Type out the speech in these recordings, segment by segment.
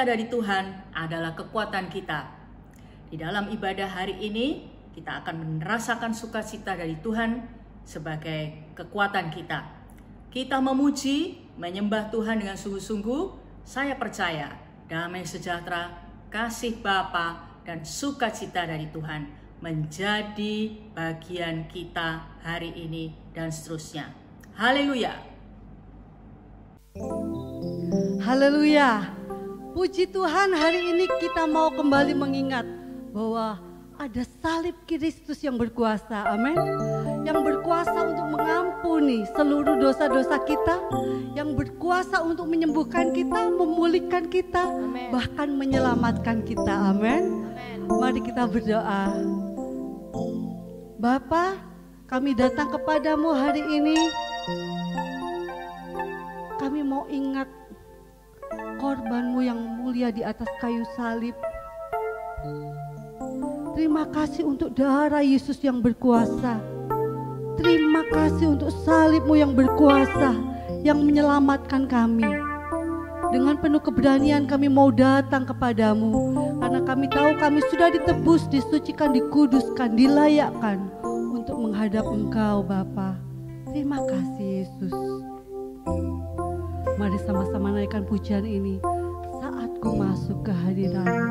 dari Tuhan adalah kekuatan kita. Di dalam ibadah hari ini, kita akan merasakan sukacita dari Tuhan sebagai kekuatan kita. Kita memuji, menyembah Tuhan dengan sungguh-sungguh. Saya percaya damai sejahtera, kasih Bapa, dan sukacita dari Tuhan menjadi bagian kita hari ini dan seterusnya. Haleluya. Haleluya. Puji Tuhan, hari ini kita mau kembali mengingat bahwa ada salib Kristus yang berkuasa, amin. Yang berkuasa untuk mengampuni seluruh dosa-dosa kita, yang berkuasa untuk menyembuhkan kita, memulihkan kita, amen. Bahkan menyelamatkan kita, amin. Mari kita berdoa. Bapa, kami datang kepadamu hari ini. Kami mau ingat korbanmu yang mulia di atas kayu salib. Terima kasih untuk darah Yesus yang berkuasa. Terima kasih untuk salibmu yang berkuasa, yang menyelamatkan kami. Dengan penuh keberanian kami mau datang kepadamu, karena kami tahu kami sudah ditebus, disucikan, dikuduskan, dilayakkan untuk menghadap Engkau Bapa. Terima kasih Yesus. Mari sama-sama naikkan pujian ini. Saat ku masuk ke hadirat-Mu.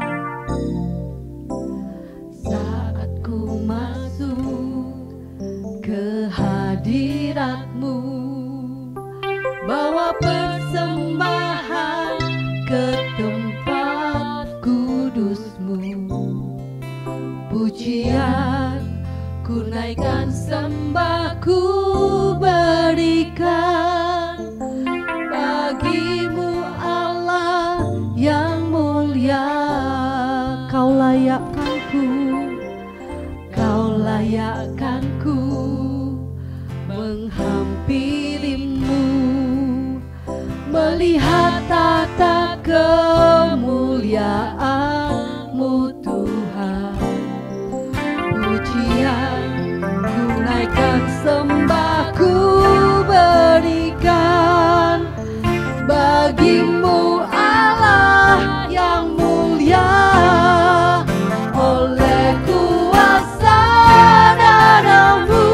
Saat ku masuk ke hadirat-Mu, bawa persembahan ke tempat kudus-Mu. Pujian ku naikkan, sembah ku berikan bagimu Allah yang mulia. Kau layakkanku, Kau layakkanku menghampirimu, melihat tata kemuliaan-Mu Tuhan. Pujian ku naikkan, sembah ku berikan bagimu Allah yang mulia. Oleh kuasa darah-Mu,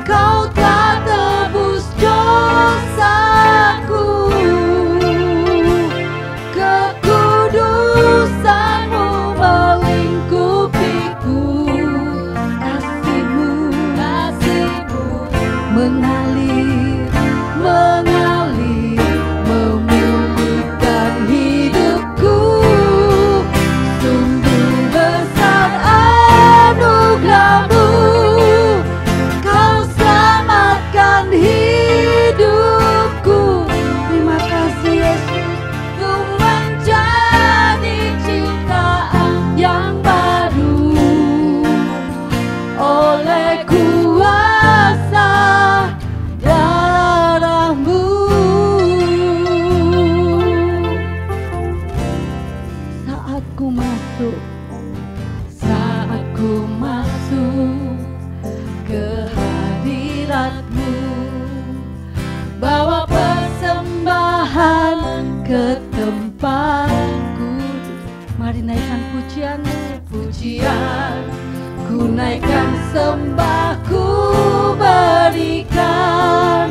Kau telah tebus dosaku. Kekudusan-Mu melingkupiku. Kasih-Mu mengalir, mengalir, memulihkan hidupku. Sungguh besar anugerah-Mu, Kau selamatkan hidupku. Terima kasih Yesus, ku menjadi ciptaan yang baru oleh kuasa darah-Mu. Saat ku masuk, saat ku masuk ke hadirat-Mu, bawa persembahan ke tempat kudus. Mari naikkan pujian-Mu, pujian ku naikkan, sembah ku berikan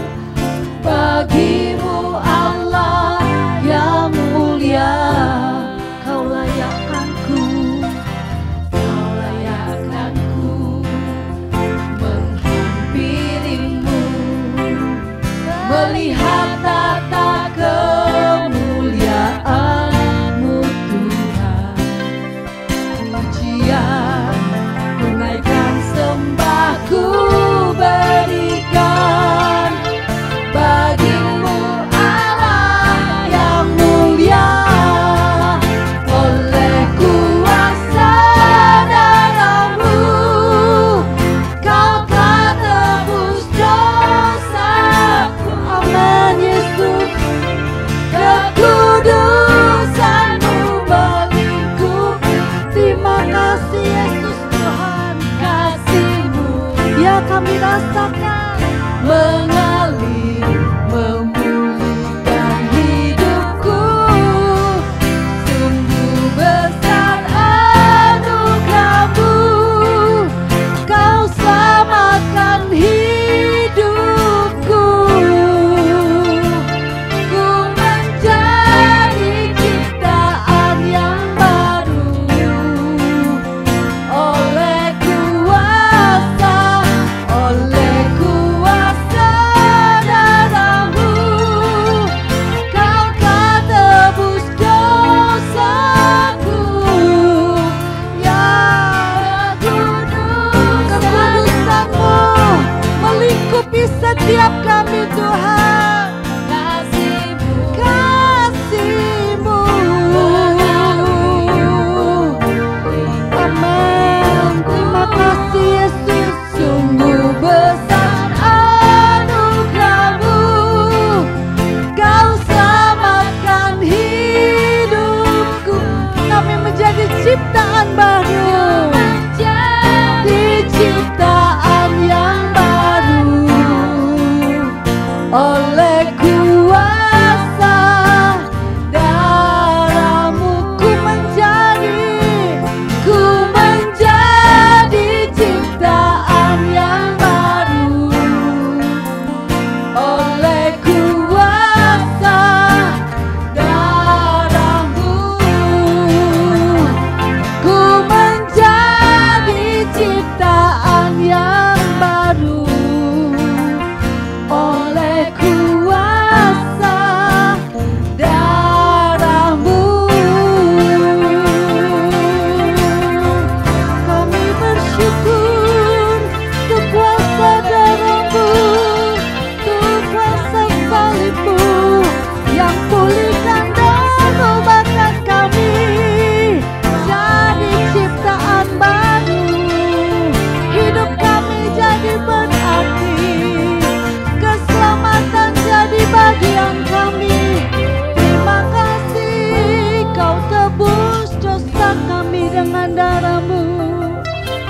bagimu Allah yang mulia. Kau layakkanku, Kau layakkanku menghampirimu, melihat tata kemuliaan-Mu Tuhan. Pujian ku naikkan, sembah ku berikan bagimu Allah yang mulia. Oleh kuasa darah-Mu, Kau telah tebus dosaku. Amin Yesus. Kekudusan-Mu melingkupi. Terima kasih Yesus Tuhan. Kasih-Mu ya kami rasakan, mengalir, memulihkan hidupku. baru, menjadi ciptaan yang baru. Oleh kuasa darahmu ku menjadi ciptaan yang baru. Oleh kuasa darahmu ku menjadi ciptaan yang baru. Oleh kuasa darahmu kami bersyukur untuk kuasa darahmu, untuk kuasa salibmu yang pulihkan dan ubahkan kami jadi ciptaan baru. Hidup kami jadi berarti, keselamatan jadi bagian kami. Terima kasih kau tebus dosa kami dengan darahmu.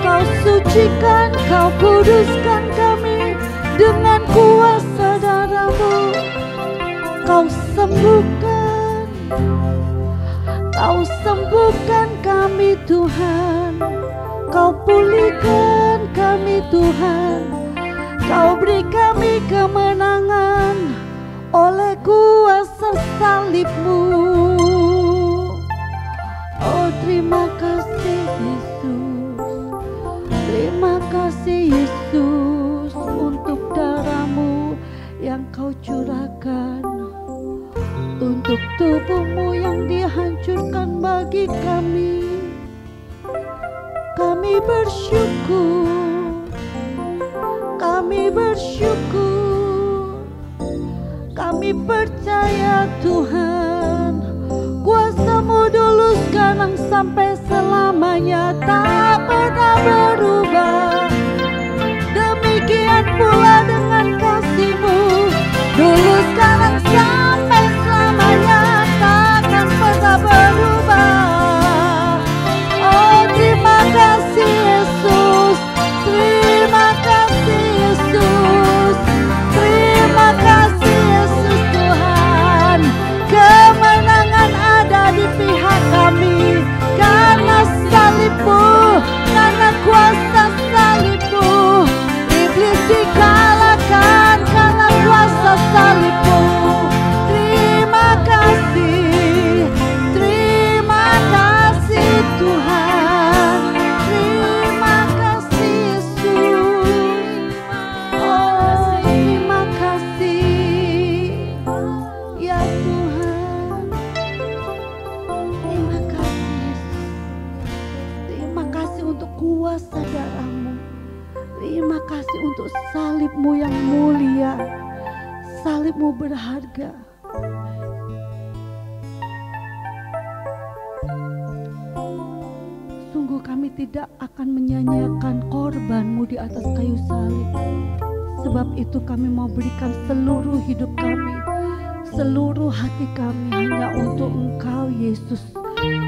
Kau sucikan, kau kuduskan kami dengan kuasa darahmu. Kau sembuhkan kami Tuhan. Kau pulihkan kami Tuhan. Kau beri kami kemenangan oleh kuasa salibmu. Oh, terima kasih Yesus. Terima kasih Yesus untuk darahmu yang kau curahkan, untuk tubuhmu yang dihancurkan bagi kami. Kami bersyukur, kami bersyukur, kami percaya Tuhan, kuasa-Mu dulu sekarang sampai selamanya tak pernah berubah. Demikian pula dengan kasih-Mu, dulu sekarang sampai selamanya takkan pernah berubah. Oh, terima kasih Yesus, terima kasih Yesus, terima kasih Yesus Tuhan. Kemenangan ada di pihak kami karena salib-Mu, karena kuasa salib-Mu. Iblis dikalahkan karena kuasa salib-Mu. Terima kasih Tuhan. Terima kasih Yesus. Oh, terima kasih ya Tuhan. Terima kasih Yesus. Terima kasih untuk kuasa darah-Mu. Terima kasih untuk salib-Mu yang mulia. Salib-Mu berharga. Sungguh kami tidak akan menyanyiakan korban-Mu di atas kayu salib. Sebab itu kami mau berikan seluruh hidup kami, seluruh hati kami hanya untuk Engkau Yesus,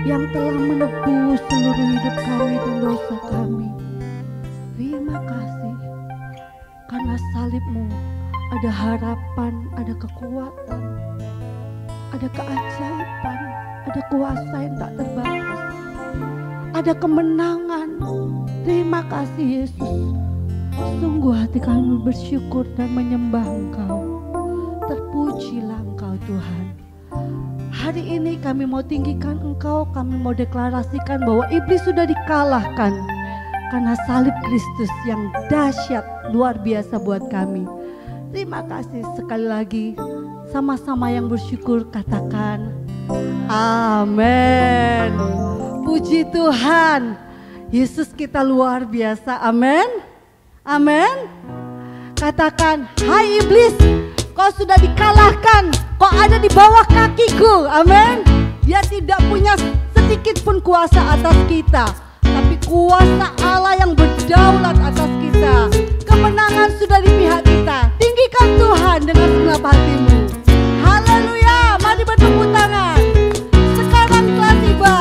yang telah menebus seluruh hidup kami dan dosa kami. Terima kasih karena salib-Mu ada harapan, ada kekuatan, ada keajaiban, ada kuasa yang tak terbatas, ada kemenangan. Terima kasih Yesus. Sungguh hati kami bersyukur dan menyembah Engkau. Terpujilah Engkau Tuhan. Hari ini kami mau tinggikan Engkau, kami mau deklarasikan bahwa iblis sudah dikalahkan karena salib Kristus yang dahsyat luar biasa buat kami. Terima kasih sekali lagi. Sama-sama yang bersyukur katakan amin. Puji Tuhan, Yesus kita luar biasa. Amin, amin. Katakan, hai iblis, kau sudah dikalahkan, kau ada di bawah kakiku. Amin. Dia tidak punya sedikit pun kuasa atas kita, tapi kuasa Allah yang berdaulat atas kita. Kemenangan sudah di pihak kita. Tinggikan Tuhan dengan segenap hatimu. Haleluya, mari bertepuk tangan. Sekarang telah tiba.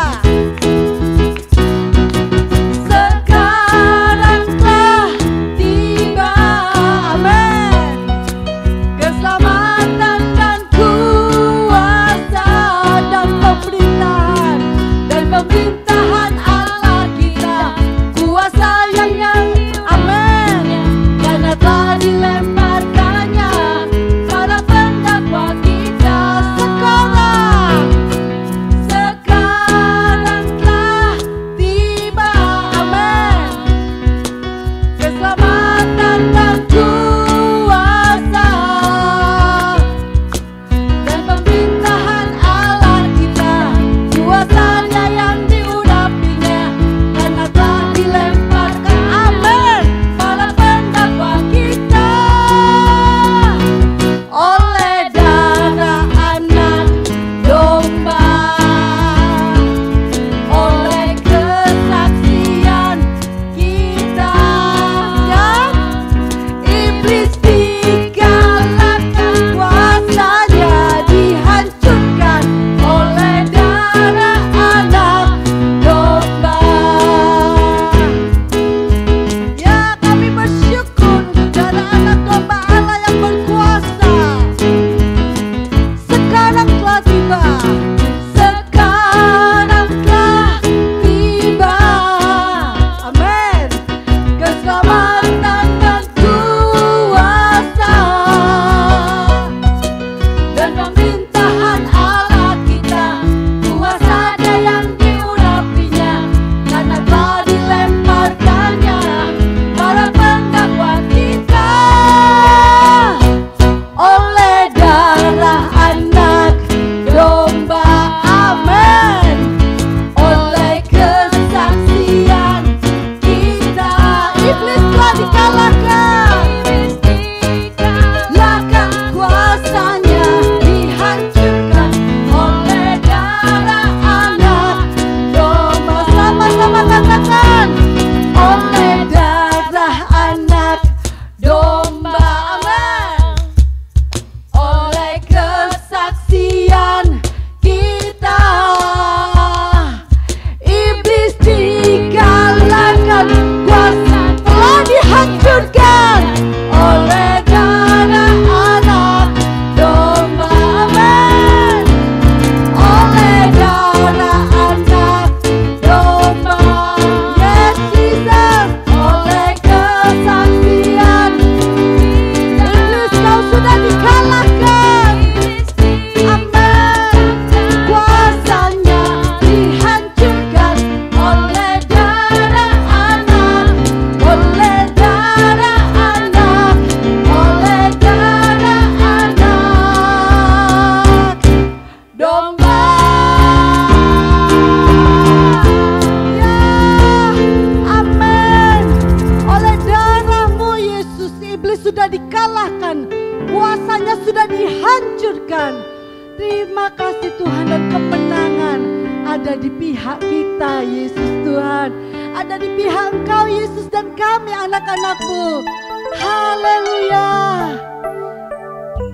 pihak kita, Yesus Tuhan. Ada di pihak Engkau, Yesus, dan kami anak-anak-Mu. Haleluya.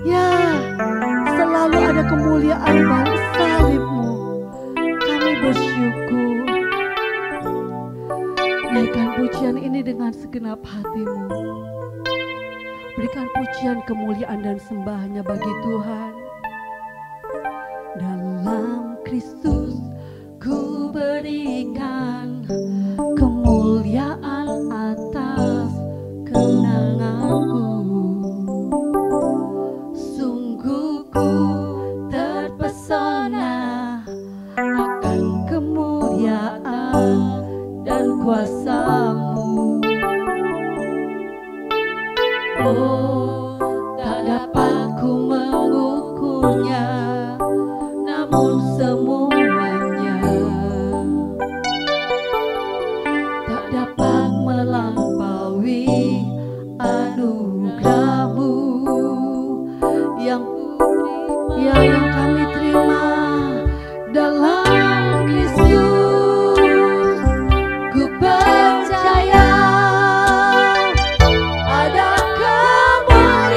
Ya, selalu ada kemuliaan balik salib-Mu. Kami bersyukur. Naikkan pujian ini dengan segenap hati-Mu. Berikan pujian, kemuliaan, dan sembahnya bagi Tuhan. Dalam Kristus ku berikan kemuliaan atas kenanganku. Sungguh ku terpesona akan kemuliaan dan kuasa-Mu. Oh, tak dapat ku mengukurnya, namun semuanya tak dapat melampaui anugerah-Mu yang kami terima dalam Kristus. Ku percaya ada kemuliaan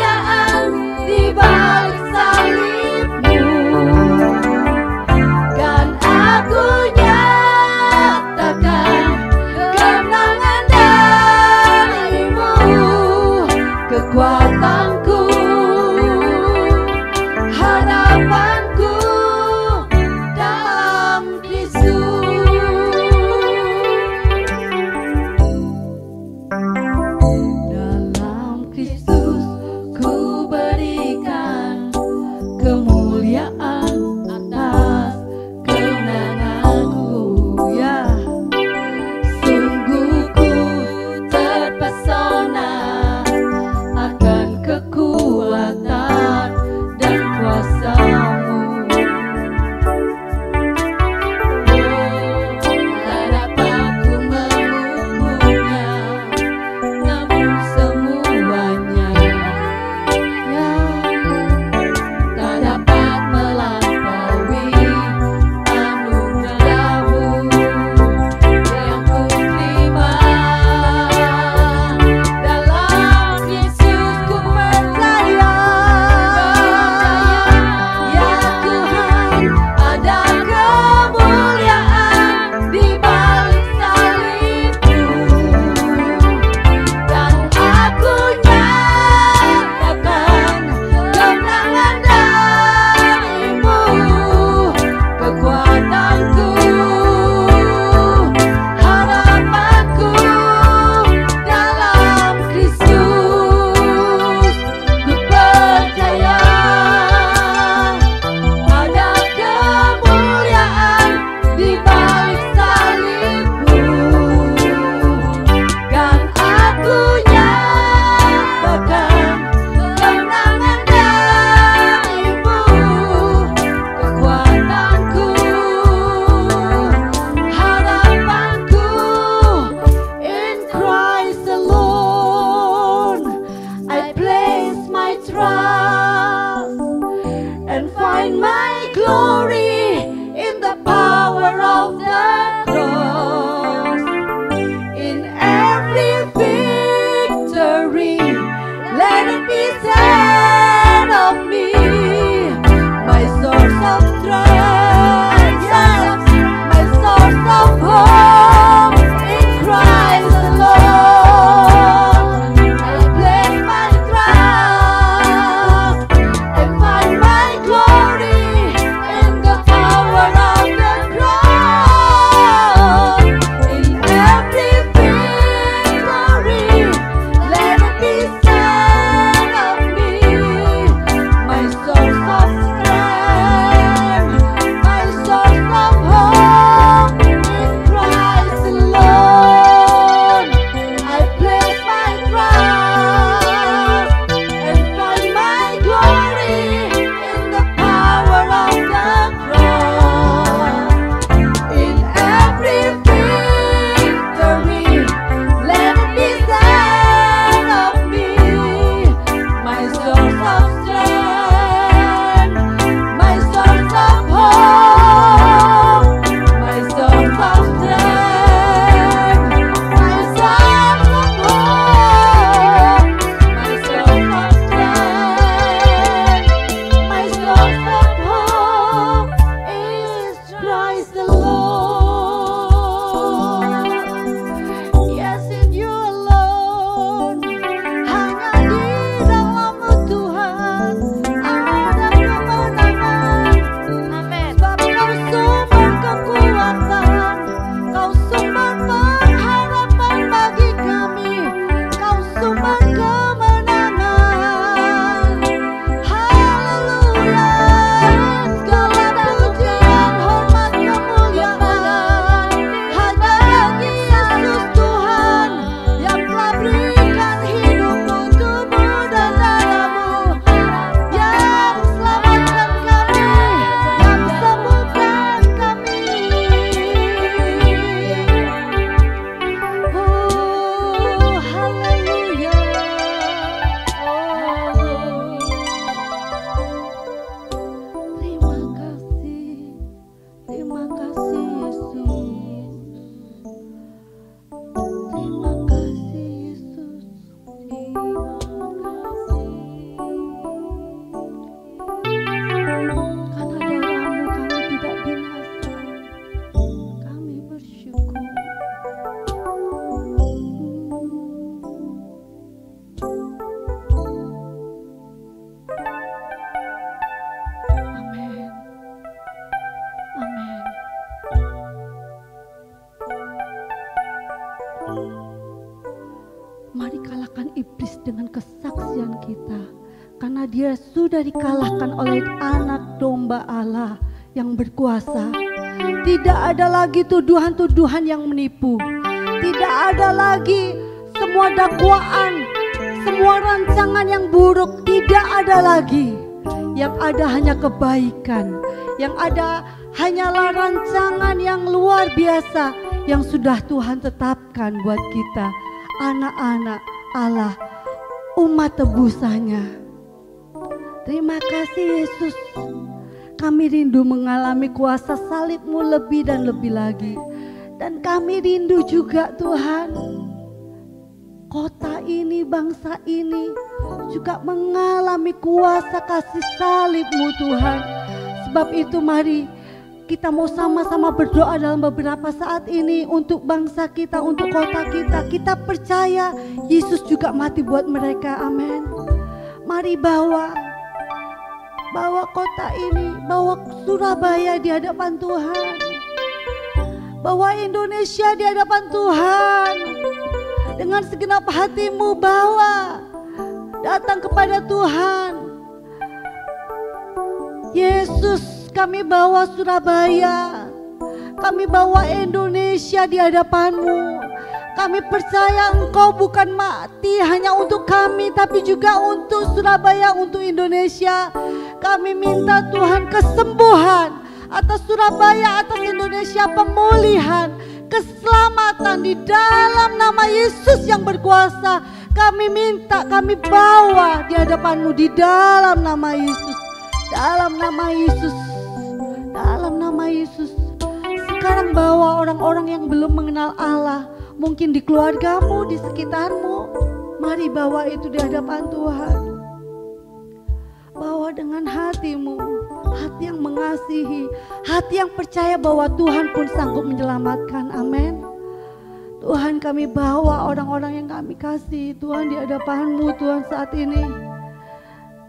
Terima kasih Yesus. Karena darah-Mu kami tidak binasa. Kami bersyukur. Amin. Amin. Mari kalahkan iblis dengan kesaksian kita, karena dia sudah dikalahkan oleh anak domba Allah yang berkuasa. Tidak ada lagi tuduhan-tuduhan yang menipu. Tidak ada lagi semua dakwaan, semua rancangan yang buruk. Tidak ada lagi. Yang ada hanya kebaikan. Yang ada hanyalah rancangan yang luar biasa yang sudah Tuhan tetapkan buat kita, anak-anak Allah, umat tebusannya. Terima kasih Yesus. Kami rindu mengalami kuasa salib-Mu lebih dan lebih lagi. Dan kami rindu juga Tuhan, kota ini, bangsa ini juga mengalami kuasa kasih salib-Mu Tuhan. Sebab itu mari kita mau sama-sama berdoa dalam beberapa saat ini untuk bangsa kita, untuk kota kita. Kita percaya Yesus juga mati buat mereka, amin. Mari bawa kota ini, bawa Surabaya di hadapan Tuhan. Bawa Indonesia di hadapan Tuhan. Dengan segenap hatimu bawa, datang kepada Tuhan. Yesus, kami bawa Surabaya, kami bawa Indonesia di hadapan-Mu. Kami percaya Engkau bukan mati hanya untuk kami, tapi juga untuk Surabaya, untuk Indonesia. Kami minta Tuhan kesembuhan atas Surabaya, atas Indonesia, pemulihan, keselamatan di dalam nama Yesus yang berkuasa. Kami minta, kami bawa di hadapan-Mu di dalam nama Yesus. Dalam nama Yesus, dalam nama Yesus. Sekarang bawa orang-orang yang belum mengenal Allah, mungkin di keluargamu, di sekitarmu. Mari bawa itu di hadapan Tuhan. Bawa dengan hatimu, hati yang mengasihi, hati yang percaya bahwa Tuhan pun sanggup menyelamatkan, amin. Tuhan, kami bawa orang-orang yang kami kasih Tuhan di hadapan-Mu Tuhan saat ini.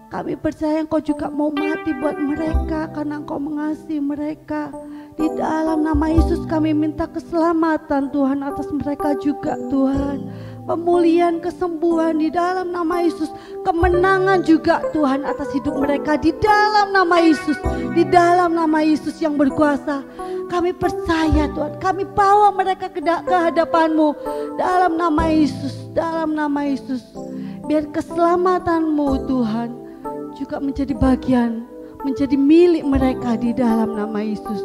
Kami percaya Engkau juga mau mati buat mereka karena Engkau mengasihi mereka. Di dalam nama Yesus kami minta keselamatan Tuhan atas mereka juga Tuhan. Pemulihan, kesembuhan di dalam nama Yesus. Kemenangan juga Tuhan atas hidup mereka di dalam nama Yesus. Di dalam nama Yesus yang berkuasa. Kami percaya Tuhan, kami bawa mereka ke hadapan-Mu dalam nama Yesus, dalam nama Yesus. Biar keselamatan-Mu Tuhan juga menjadi bagian, menjadi milik mereka di dalam nama Yesus.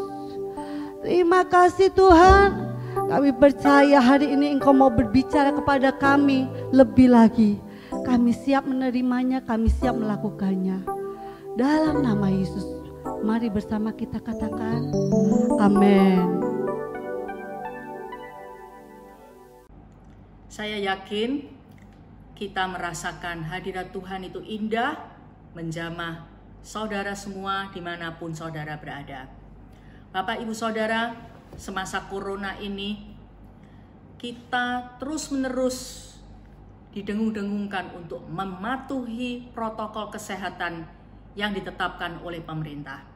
Terima kasih Tuhan. Kami percaya hari ini Engkau mau berbicara kepada kami lebih lagi. Kami siap menerimanya, kami siap melakukannya. Dalam nama Yesus, mari bersama kita katakan, amin. Saya yakin kita merasakan hadirat Tuhan itu indah, menjamah saudara semua dimanapun saudara berada. Bapak Ibu Saudara, semasa corona ini kita terus-menerus didengung-dengungkan untuk mematuhi protokol kesehatan yang ditetapkan oleh pemerintah.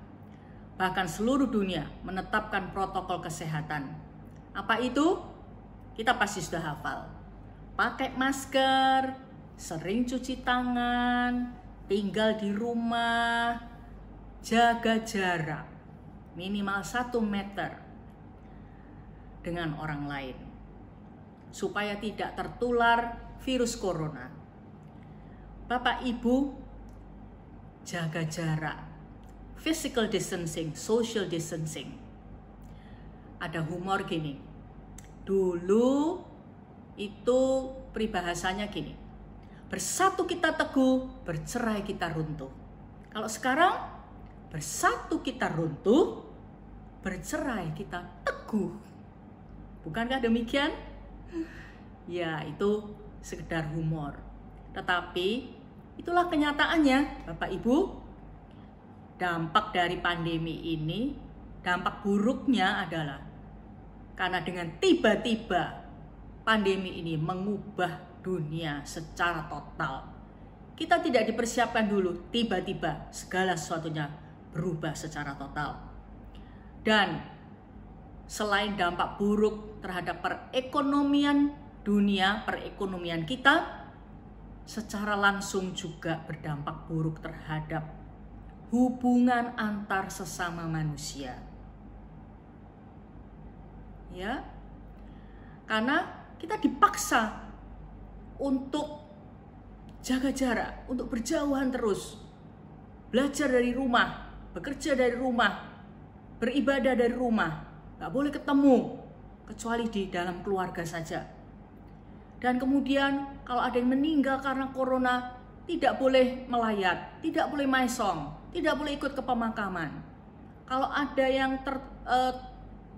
Bahkan seluruh dunia menetapkan protokol kesehatan. Apa itu? Kita pasti sudah hafal. Pakai masker, sering cuci tangan, tinggal di rumah, jaga jarak minimal 1 meter dengan orang lain supaya tidak tertular virus corona. Bapak Ibu, jaga jarak, physical distancing, social distancing. Ada humor gini, dulu itu peribahasanya gini, bersatu kita teguh, bercerai kita runtuh. Kalau sekarang, bersatu kita runtuh, bercerai kita teguh. Bukankah demikian? Ya, itu sekedar humor. Tetapi itulah kenyataannya, Bapak Ibu. Dampak dari pandemi ini, dampak buruknya adalah karena dengan tiba-tiba pandemi ini mengubah dunia secara total. Kita tidak dipersiapkan dulu, tiba-tiba segala sesuatunya berubah secara total. Dan selain dampak buruk terhadap perekonomian dunia, perekonomian kita, secara langsung juga berdampak buruk terhadap hubungan antar sesama manusia. Ya. Karena kita dipaksa untuk jaga jarak, untuk berjauhan terus. Belajar dari rumah, bekerja dari rumah, beribadah dari rumah. Gak boleh ketemu, kecuali di dalam keluarga saja. Dan kemudian kalau ada yang meninggal karena corona, tidak boleh melayat, tidak boleh maesong, tidak boleh ikut ke pemakaman. Kalau ada yang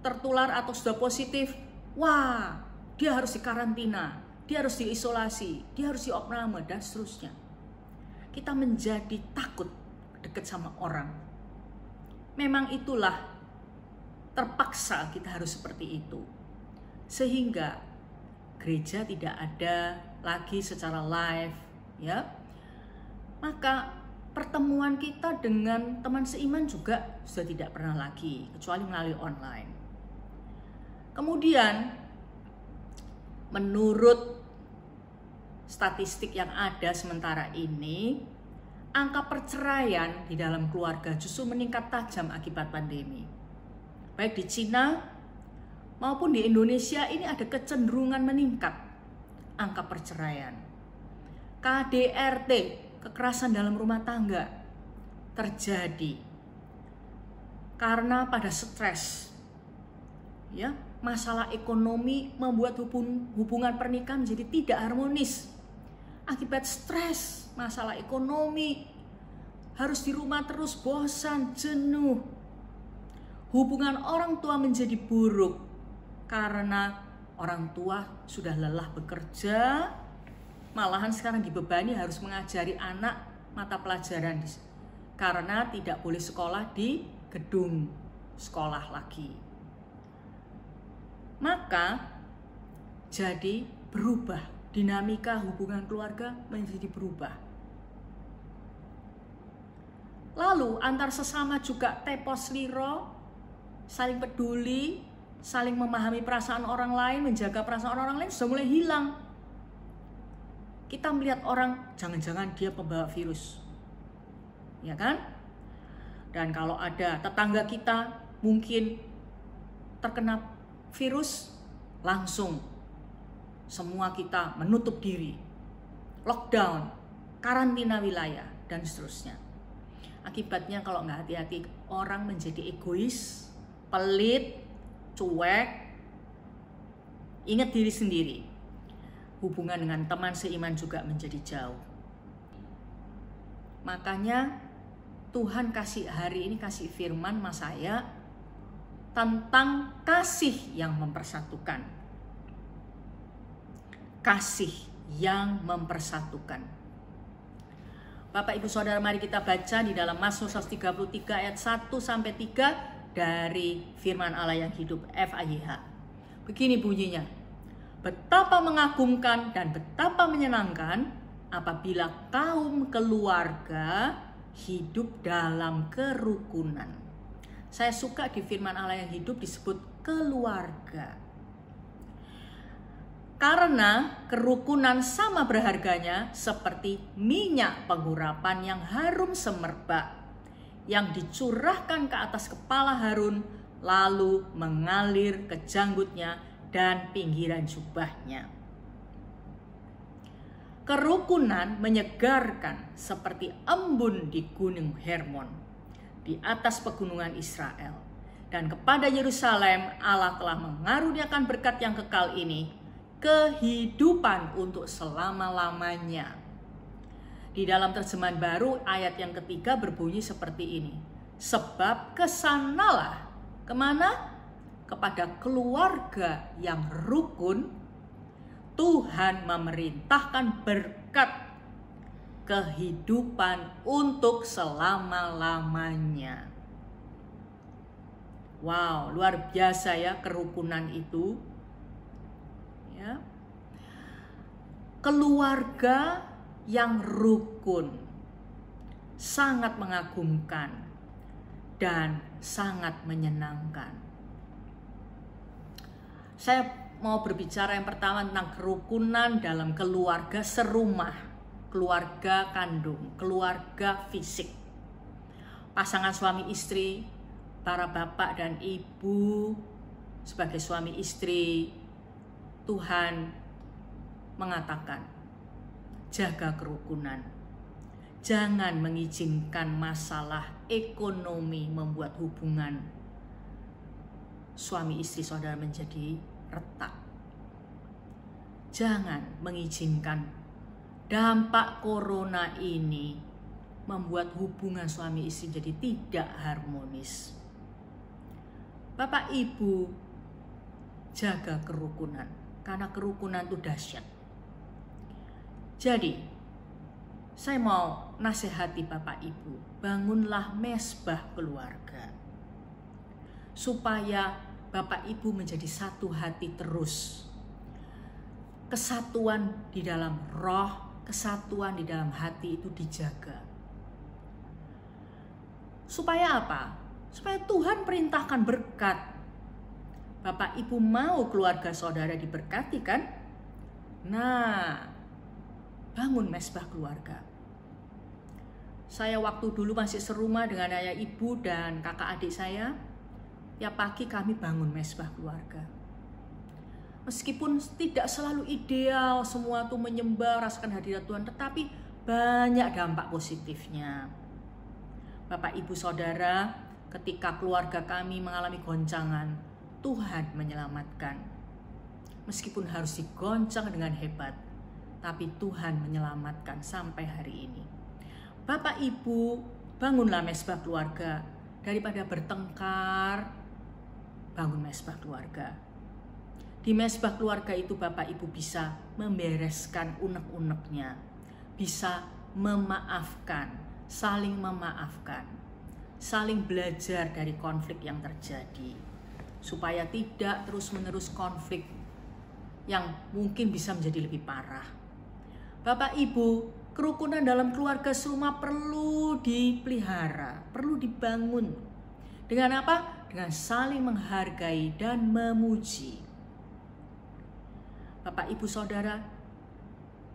tertular atau sudah positif, wah, dia harus dikarantina, dia harus diisolasi, dia harus diopname, dan seterusnya. Kita menjadi takut dekat sama orang. Memang itulah terpaksa kita harus seperti itu. Sehingga gereja tidak ada lagi secara live, ya. Maka pertemuan kita dengan teman seiman juga sudah tidak pernah lagi, kecuali melalui online. Kemudian menurut statistik yang ada sementara ini, angka perceraian di dalam keluarga justru meningkat tajam akibat pandemi. Baik di Cina maupun di Indonesia ini ada kecenderungan meningkat angka perceraian. KDRT, kekerasan dalam rumah tangga, terjadi karena pada stres. Ya, masalah ekonomi membuat hubungan pernikahan menjadi tidak harmonis. Akibat stres, masalah ekonomi, harus di rumah terus, bosan, jenuh. Hubungan orang tua menjadi buruk karena orang tua sudah lelah bekerja, malahan sekarang dibebani harus mengajari anak mata pelajaran karena tidak boleh sekolah di gedung sekolah lagi. Maka jadi berubah, dinamika hubungan keluarga menjadi berubah. Lalu antar sesama juga tepos liro, saling peduli, saling memahami perasaan orang lain, menjaga perasaan orang lain sudah mulai hilang. Kita melihat orang, jangan-jangan dia pembawa virus, ya kan? Dan kalau ada tetangga kita mungkin terkena virus, langsung semua kita menutup diri, lockdown, karantina wilayah, dan seterusnya. Akibatnya kalau nggak hati-hati, orang menjadi egois, pelit, cuek, ingat diri sendiri. Hubungan dengan teman seiman juga menjadi jauh. Makanya Tuhan hari ini kasih firman sama saya tentang kasih yang mempersatukan. Kasih yang mempersatukan. Bapak Ibu Saudara, mari kita baca di dalam Mazmur 133 ayat 1-3 dari firman Allah yang hidup FAYH. Begini bunyinya. Betapa mengagumkan dan betapa menyenangkan apabila kaum keluarga hidup dalam kerukunan. Saya suka di firman Allah yang hidup disebut keluarga. Karena kerukunan sama berharganya seperti minyak pengurapan yang harum semerbak, yang dicurahkan ke atas kepala Harun, lalu mengalir ke janggutnya dan pinggiran jubahnya. Kerukunan menyegarkan seperti embun di gunung Hermon, di atas pegunungan Israel. Dan kepada Yerusalem Allah telah mengaruniakan berkat yang kekal ini, kehidupan untuk selama-lamanya. Di dalam terjemahan baru ayat yang ketiga berbunyi seperti ini. Sebab kesanalah, kemana? Kepada keluarga yang rukun, Tuhan memerintahkan berkat kehidupan untuk selama-lamanya. Wow, luar biasa ya kerukunan itu. Ya. Keluarga yang rukun sangat mengagumkan dan sangat menyenangkan. Saya mau berbicara yang pertama tentang kerukunan dalam keluarga serumah, keluarga kandung, keluarga fisik. Pasangan suami istri, para bapak dan ibu sebagai suami istri, Tuhan mengatakan, jaga kerukunan. Jangan mengizinkan masalah ekonomi membuat hubungan suami istri saudara menjadi retak. Jangan mengizinkan dampak corona ini membuat hubungan suami istri jadi tidak harmonis. Bapak Ibu, jaga kerukunan, karena kerukunan itu dahsyat. Jadi, saya mau nasihati Bapak Ibu, bangunlah mesbah keluarga. Supaya Bapak Ibu menjadi satu hati terus. Kesatuan di dalam roh, kesatuan di dalam hati itu dijaga. Supaya apa? Supaya Tuhan perintahkan berkat. Bapak Ibu mau keluarga saudara diberkati kan? Nah, bangun mesbah keluarga. Saya waktu dulu masih serumah dengan ayah ibu dan kakak adik saya, ya pagi kami bangun mesbah keluarga. Meskipun tidak selalu ideal, semua tuh menyembah, rasakan hadirat Tuhan, tetapi banyak dampak positifnya. Bapak ibu saudara, ketika keluarga kami mengalami goncangan, Tuhan menyelamatkan. Meskipun harus digoncang dengan hebat, tapi Tuhan menyelamatkan sampai hari ini. Bapak Ibu, bangunlah mesbah keluarga. Daripada bertengkar, bangun mesbah keluarga. Di mesbah keluarga itu Bapak Ibu bisa membereskan unek-uneknya, bisa memaafkan, saling belajar dari konflik yang terjadi, supaya tidak terus-menerus konflik yang mungkin bisa menjadi lebih parah. Bapak Ibu, kerukunan dalam keluarga serumah perlu dipelihara, perlu dibangun. Dengan apa? Dengan saling menghargai dan memuji. Bapak Ibu Saudara,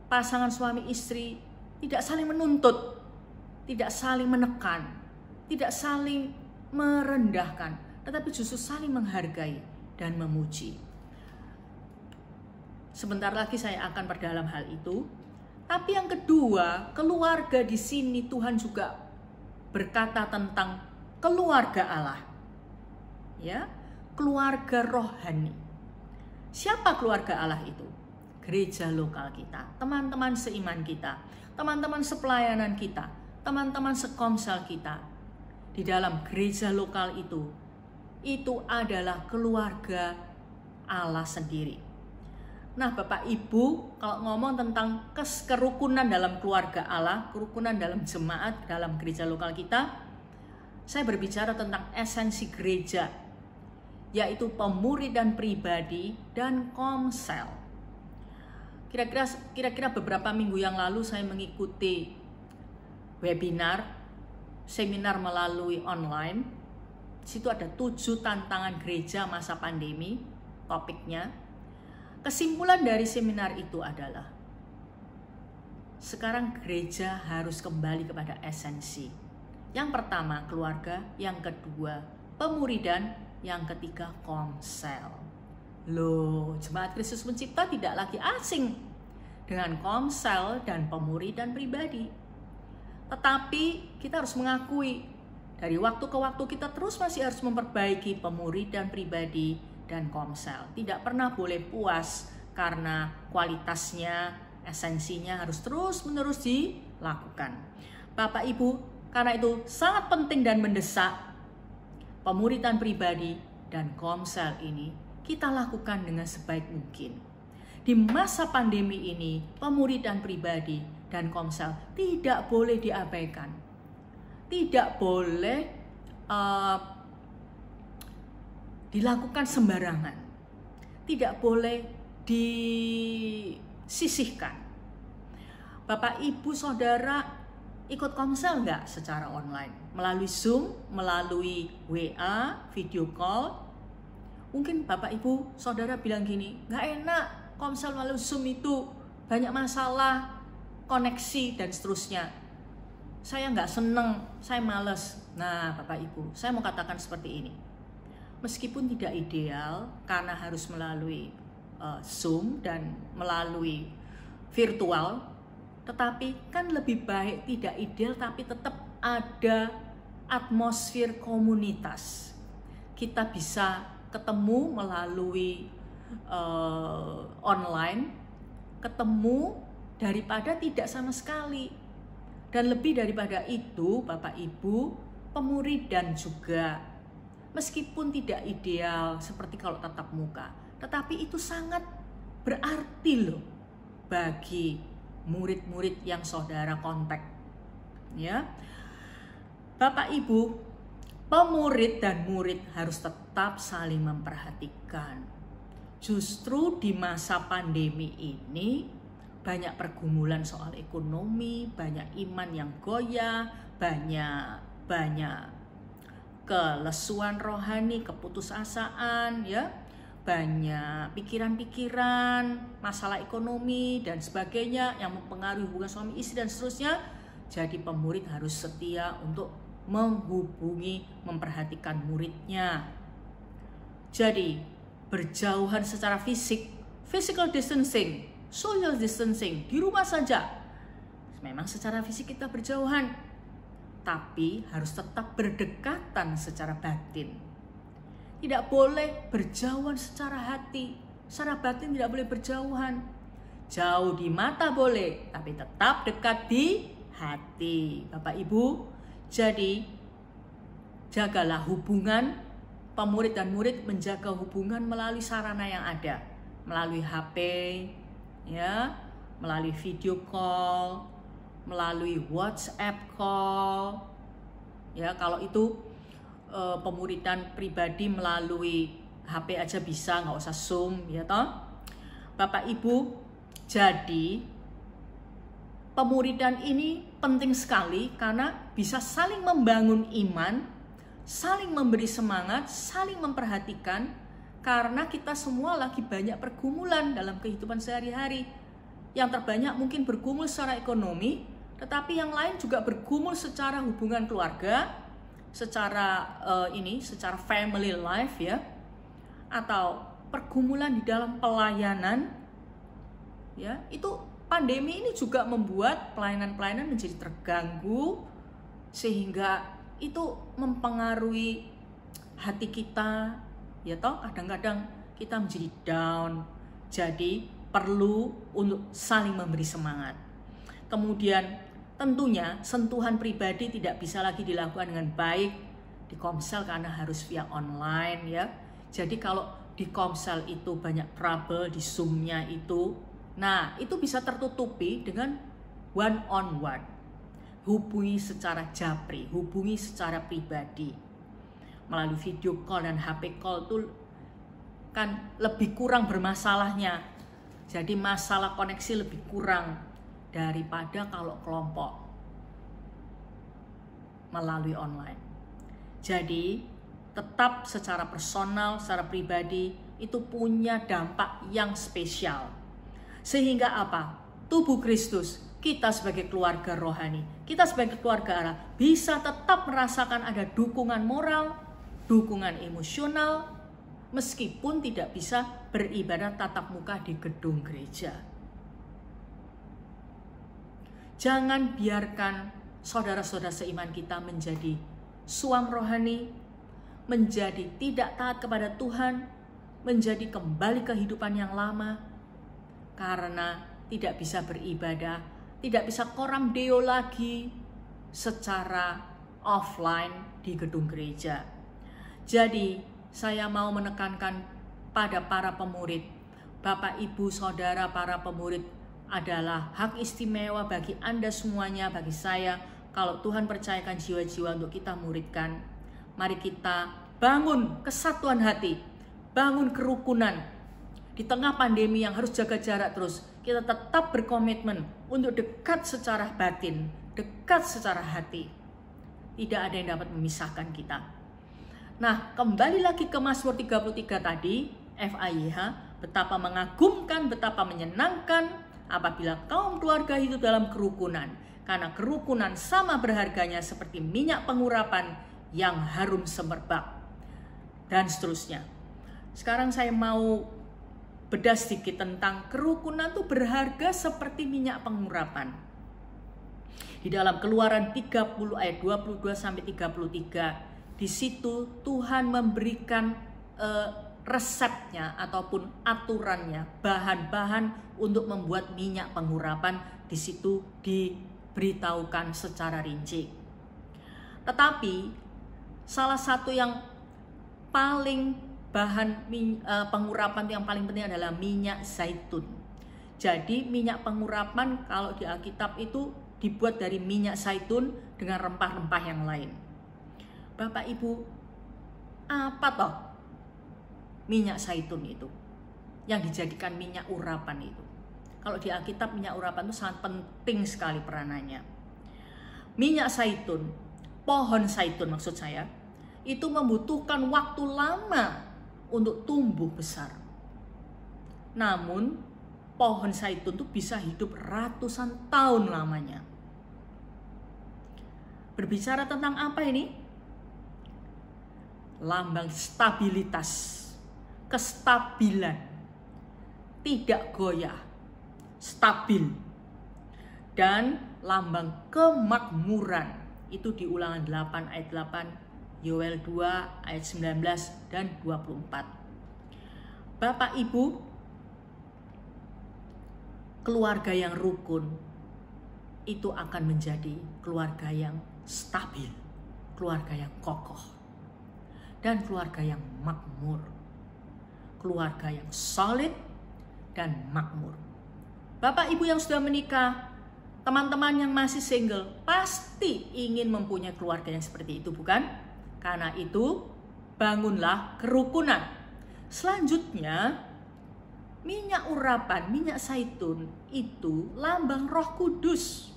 pasangan suami istri tidak saling menuntut, tidak saling menekan, tidak saling merendahkan, tetapi justru saling menghargai dan memuji. Sebentar lagi saya akan perdalam hal itu. Tapi yang kedua, keluarga di sini Tuhan juga berkata tentang keluarga Allah. Ya, keluarga rohani. Siapa keluarga Allah itu? Gereja lokal kita, teman-teman seiman kita, teman-teman sepelayanan kita, teman-teman sekomsel kita. Di dalam gereja lokal itu adalah keluarga Allah sendiri. Nah Bapak Ibu, kalau ngomong tentang kerukunan dalam keluarga Allah, kerukunan dalam jemaat, dalam gereja lokal kita, saya berbicara tentang esensi gereja, yaitu pemuridan pribadi dan komsel. Kira-kira beberapa minggu yang lalu saya mengikuti webinar, seminar melalui online. Di situ ada 7 tantangan gereja masa pandemi, topiknya. Kesimpulan dari seminar itu adalah sekarang gereja harus kembali kepada esensi. Yang pertama keluarga, yang kedua pemuridan, yang ketiga komsel. Loh, Jemaat Kristus Pencipta tidak lagi asing dengan komsel dan pemuridan pribadi. Tetapi kita harus mengakui dari waktu ke waktu kita terus masih harus memperbaiki pemuridan pribadi dan komsel. Tidak pernah boleh puas karena kualitasnya, esensinya harus terus-menerus dilakukan. Bapak Ibu, karena itu sangat penting dan mendesak pemuridan pribadi dan komsel ini kita lakukan dengan sebaik mungkin. Di masa pandemi ini, pemuridan pribadi dan Komsel tidak boleh diabaikan. Tidak boleh dilakukan sembarangan. Tidak boleh disisihkan. Bapak, Ibu, Saudara ikut Komsel nggak secara online? Melalui Zoom, melalui WA, video call. Mungkin Bapak, Ibu, Saudara bilang gini, nggak enak Komsel melalui Zoom itu, banyak masalah, koneksi, dan seterusnya. Saya nggak seneng, saya males. Nah, Bapak, Ibu, saya mau katakan seperti ini. Meskipun tidak ideal, karena harus melalui Zoom dan melalui virtual, tetapi kan lebih baik tidak ideal, tapi tetap ada atmosfer komunitas. Kita bisa ketemu melalui online, ketemu daripada tidak sama sekali. Dan lebih daripada itu, Bapak Ibu, pemuridan juga, meskipun tidak ideal seperti kalau tatap muka, tetapi itu sangat berarti loh bagi murid-murid yang saudara kontak. Ya, Bapak Ibu, pemurid dan murid harus tetap saling memperhatikan. Justru di masa pandemi ini banyak pergumulan soal ekonomi, banyak iman yang goyah, banyak kelesuan rohani, keputusasaan, ya, banyak pikiran-pikiran, masalah ekonomi dan sebagainya yang mempengaruhi hubungan suami istri dan seterusnya. Jadi pemurid harus setia untuk menghubungi, memperhatikan muridnya. Jadi berjauhan secara fisik, physical distancing, social distancing, di rumah saja. Memang secara fisik kita berjauhan, tapi harus tetap berdekatan secara batin. Tidak boleh berjauhan secara hati, secara batin tidak boleh berjauhan. Jauh di mata boleh, tapi tetap dekat di hati. Bapak Ibu, jadi jagalah hubungan pemurid dan murid, menjaga hubungan melalui sarana yang ada, melalui HP, ya, melalui video call, melalui WhatsApp call, ya. Kalau itu pemuridan pribadi melalui HP aja bisa, nggak usah Zoom, ya toh. Bapak Ibu, jadi pemuridan ini penting sekali karena bisa saling membangun iman, saling memberi semangat, saling memperhatikan, karena kita semua lagi banyak pergumulan dalam kehidupan sehari-hari. Yang terbanyak mungkin bergumul secara ekonomi, tetapi yang lain juga bergumul secara hubungan keluarga, secara secara family life, ya, atau pergumulan di dalam pelayanan, ya. Itu pandemi ini juga membuat pelayanan-pelayanan menjadi terganggu, sehingga itu mempengaruhi hati kita, ya toh. Kadang-kadang kita menjadi down, jadi perlu untuk saling memberi semangat. Kemudian tentunya sentuhan pribadi tidak bisa lagi dilakukan dengan baik di Komsel karena harus via online, ya. Jadi kalau di Komsel itu banyak trouble di Zoom-nya itu, nah itu bisa tertutupi dengan one on one. Hubungi secara japri, hubungi secara pribadi. Melalui video call dan HP call itu kan lebih kurang bermasalahnya. Jadi masalah koneksi lebih kurang daripada kalau kelompok melalui online. Jadi tetap secara personal, secara pribadi itu punya dampak yang spesial. Sehingga apa? Tubuh Kristus, kita sebagai keluarga rohani, kita sebagai keluarga Allah bisa tetap merasakan ada dukungan moral, dukungan emosional, meskipun tidak bisa beribadah tatap muka di gedung gereja. Jangan biarkan saudara-saudara seiman kita menjadi suam rohani, menjadi tidak taat kepada Tuhan, menjadi kembali kehidupan yang lama, karena tidak bisa beribadah, tidak bisa koram deo lagi secara offline di gedung gereja. Jadi saya mau menekankan pada para pemurid Bapak, Ibu, Saudara, para pemurid, adalah hak istimewa bagi Anda semuanya, bagi saya. Kalau Tuhan percayakan jiwa-jiwa untuk kita muridkan, mari kita bangun kesatuan hati, bangun kerukunan. Di tengah pandemi yang harus jaga jarak terus, kita tetap berkomitmen untuk dekat secara batin, dekat secara hati. Tidak ada yang dapat memisahkan kita. Nah, kembali lagi ke Mazmur 33 tadi, FAYH, betapa mengagumkan, betapa menyenangkan apabila kaum keluarga hidup dalam kerukunan. Karena kerukunan sama berharganya seperti minyak pengurapan yang harum semerbak. Dan seterusnya. Sekarang saya mau bedah sedikit tentang kerukunan itu berharga seperti minyak pengurapan. Di dalam Keluaran 30 ayat 22-33, di situ Tuhan memberikan resepnya ataupun aturannya, bahan-bahan untuk membuat minyak pengurapan. Di situ diberitahukan secara rinci. Tetapi salah satu yang paling bahan pengurapan yang paling penting adalah minyak zaitun. Jadi minyak pengurapan kalau di Alkitab itu dibuat dari minyak zaitun dengan rempah-rempah yang lain. Bapak Ibu, apa toh minyak zaitun itu yang dijadikan minyak urapan itu? Kalau di Alkitab minyak urapan itu sangat penting sekali peranannya. Minyak zaitun, pohon zaitun maksud saya, itu membutuhkan waktu lama untuk tumbuh besar. Namun pohon zaitun itu bisa hidup ratusan tahun lamanya. Berbicara tentang apa ini? Lambang stabilitas, kestabilan, tidak goyah, stabil, dan lambang kemakmuran. Itu di Ulangan 8 ayat 8, Yoel 2 ayat 19 dan 24. Bapak Ibu, keluarga yang rukun itu akan menjadi keluarga yang stabil, keluarga yang kokoh, dan keluarga yang makmur, keluarga yang solid dan makmur. Bapak Ibu yang sudah menikah, teman-teman yang masih single, pasti ingin mempunyai keluarga yang seperti itu, bukan? Karena itu, bangunlah kerukunan. Selanjutnya, minyak urapan, minyak zaitun itu lambang Roh Kudus.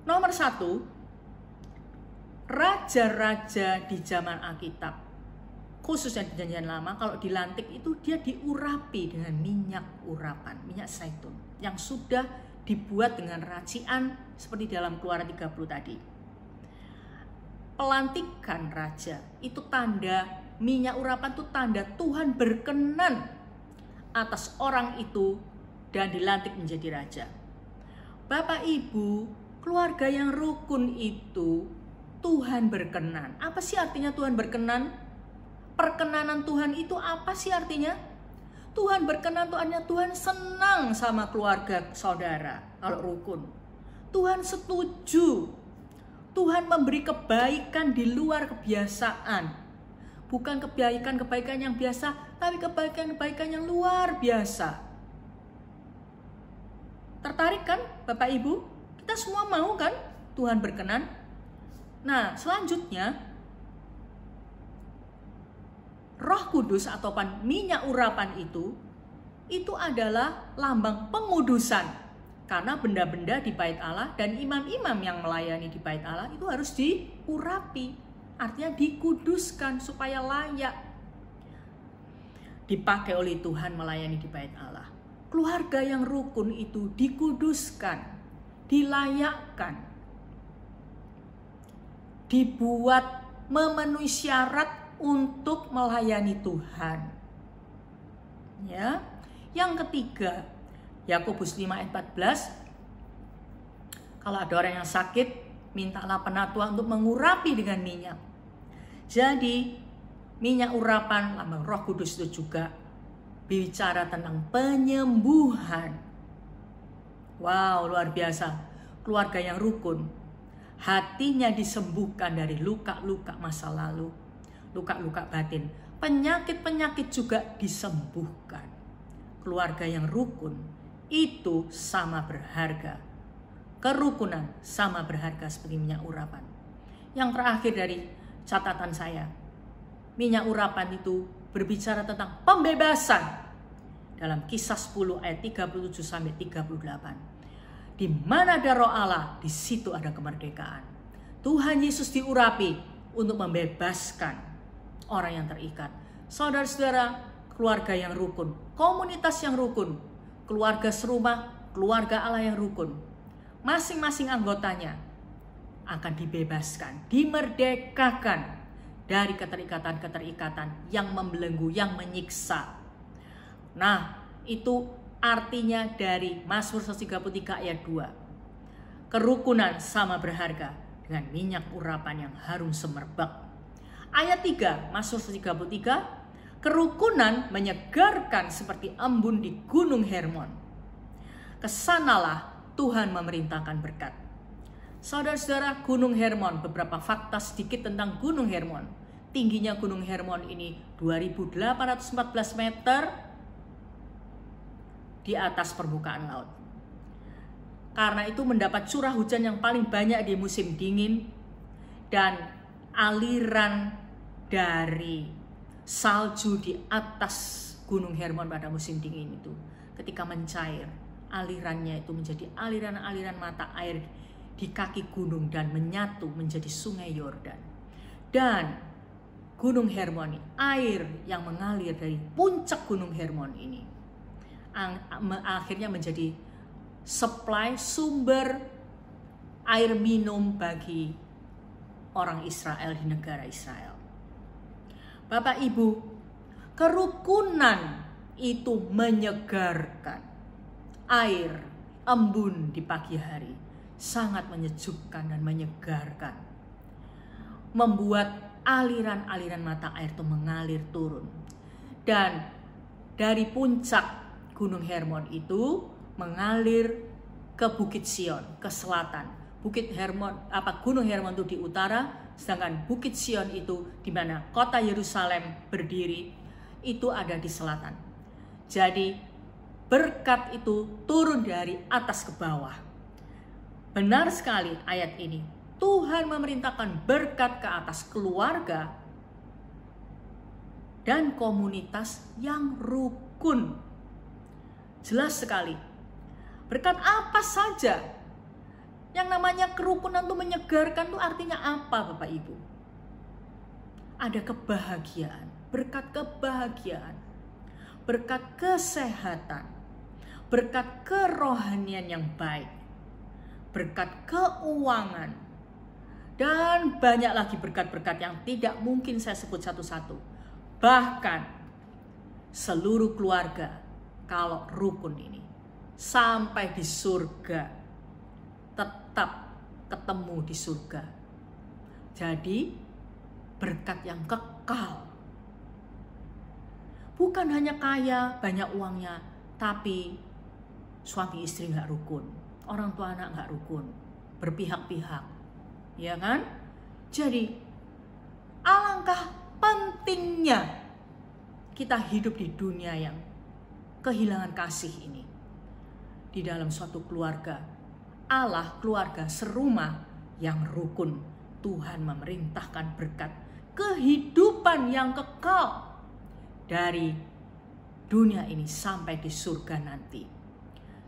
Nomor 1, raja-raja di zaman Alkitab, khususnya di Perjanjian Lama, kalau dilantik itu dia diurapi dengan minyak urapan, minyak zaitun yang sudah dibuat dengan racian seperti dalam Keluaran 30 tadi. Pelantikan raja itu tanda, minyak urapan itu tanda Tuhan berkenan atas orang itu dan dilantik menjadi raja. Bapak Ibu, keluarga yang rukun itu Tuhan berkenan. Apa sih artinya Tuhan berkenan? Perkenanan Tuhan itu apa sih artinya? Tuhan berkenan itu artinya Tuhan senang sama keluarga saudara kalau rukun. Tuhan setuju. Tuhan memberi kebaikan di luar kebiasaan. Bukan kebaikan-kebaikan yang biasa, tapi kebaikan-kebaikan yang luar biasa. Tertarik kan Bapak Ibu? Kita semua mau kan Tuhan berkenan? Nah, selanjutnya Roh Kudus atau minyak urapan itu adalah lambang pengudusan. Karena benda-benda di bait Allah dan imam-imam yang melayani di bait Allah itu harus diurapi. Artinya dikuduskan supaya layak dipakai oleh Tuhan melayani di bait Allah. Keluarga yang rukun itu dikuduskan, dilayakkan, dibuat memenuhi syarat untuk melayani Tuhan. Ya. Yang ketiga, Yakobus 5 ayat 14. Kalau ada orang yang sakit, mintalah penatua untuk mengurapi dengan minyak. Jadi, minyak urapan lambang Roh Kudus itu juga bicara tentang penyembuhan. Wow, luar biasa. Keluarga yang rukun, hatinya disembuhkan dari luka-luka masa lalu, luka-luka batin. penyakit-penyakit juga disembuhkan. Keluarga yang rukun itu sama berharga. Kerukunan sama berharga seperti minyak urapan. Yang terakhir dari catatan saya, minyak urapan itu berbicara tentang pembebasan. Dalam Kisah 10 ayat 37 sampai 38. Di mana ada Roh Allah, di situ ada kemerdekaan. Tuhan Yesus diurapi untuk membebaskan orang yang terikat. Saudara-saudara, keluarga yang rukun, komunitas yang rukun, keluarga serumah, keluarga Allah yang rukun. Masing-masing anggotanya akan dibebaskan, dimerdekakan dari keterikatan-keterikatan yang membelenggu, yang menyiksa. Nah, itu artinya dari Mazmur 133 ayat 2. Kerukunan sama berharga dengan minyak urapan yang harum semerbak. Ayat 3, Mazmur 133, kerukunan menyegarkan seperti embun di Gunung Hermon. Kesanalah Tuhan memerintahkan berkat. Saudara-saudara, Gunung Hermon, beberapa fakta sedikit tentang Gunung Hermon. Tingginya Gunung Hermon ini 2.814 meter di atas permukaan laut. Karena itu mendapat curah hujan yang paling banyak di musim dingin, dan aliran dari salju di atas Gunung Hermon pada musim dingin itu ketika mencair, alirannya itu menjadi aliran-aliran mata air di kaki gunung dan menyatu menjadi sungai Yordan. Dan Gunung Hermon, air yang mengalir dari puncak Gunung Hermon ini akhirnya menjadi supply sumber air minum bagi orang Israel di negara Israel. Bapak Ibu, kerukunan itu menyegarkan. Air embun di pagi hari sangat menyejukkan dan menyegarkan, membuat aliran-aliran mata air itu mengalir turun. Dan dari puncak Gunung Hermon itu mengalir ke Bukit Sion, ke selatan. Gunung Hermon itu di utara, sedangkan Bukit Sion itu di mana kota Yerusalem berdiri, itu ada di selatan. Jadi berkat itu turun dari atas ke bawah. Benar sekali ayat ini. Tuhan memerintahkan berkat ke atas keluarga dan komunitas yang rukun. Jelas sekali. Berkat apa saja? Yang namanya kerukunan itu menyegarkan itu artinya apa, Bapak Ibu? Ada kebahagiaan, berkat kebahagiaan, berkat kesehatan, berkat kerohanian yang baik, berkat keuangan, dan banyak lagi berkat-berkat yang tidak mungkin saya sebut satu-satu. Bahkan seluruh keluarga, kalau rukun ini sampai di surga, tetap ketemu di surga. Jadi berkat yang kekal. Bukan hanya kaya, banyak uangnya, tapi suami istri gak rukun, orang tua anak gak rukun, berpihak-pihak, ya kan? Jadi alangkah pentingnya kita hidup di dunia yang kehilangan kasih ini. Di dalam suatu keluarga, Allah keluarga serumah yang rukun, Tuhan memerintahkan berkat kehidupan yang kekal dari dunia ini sampai di surga nanti.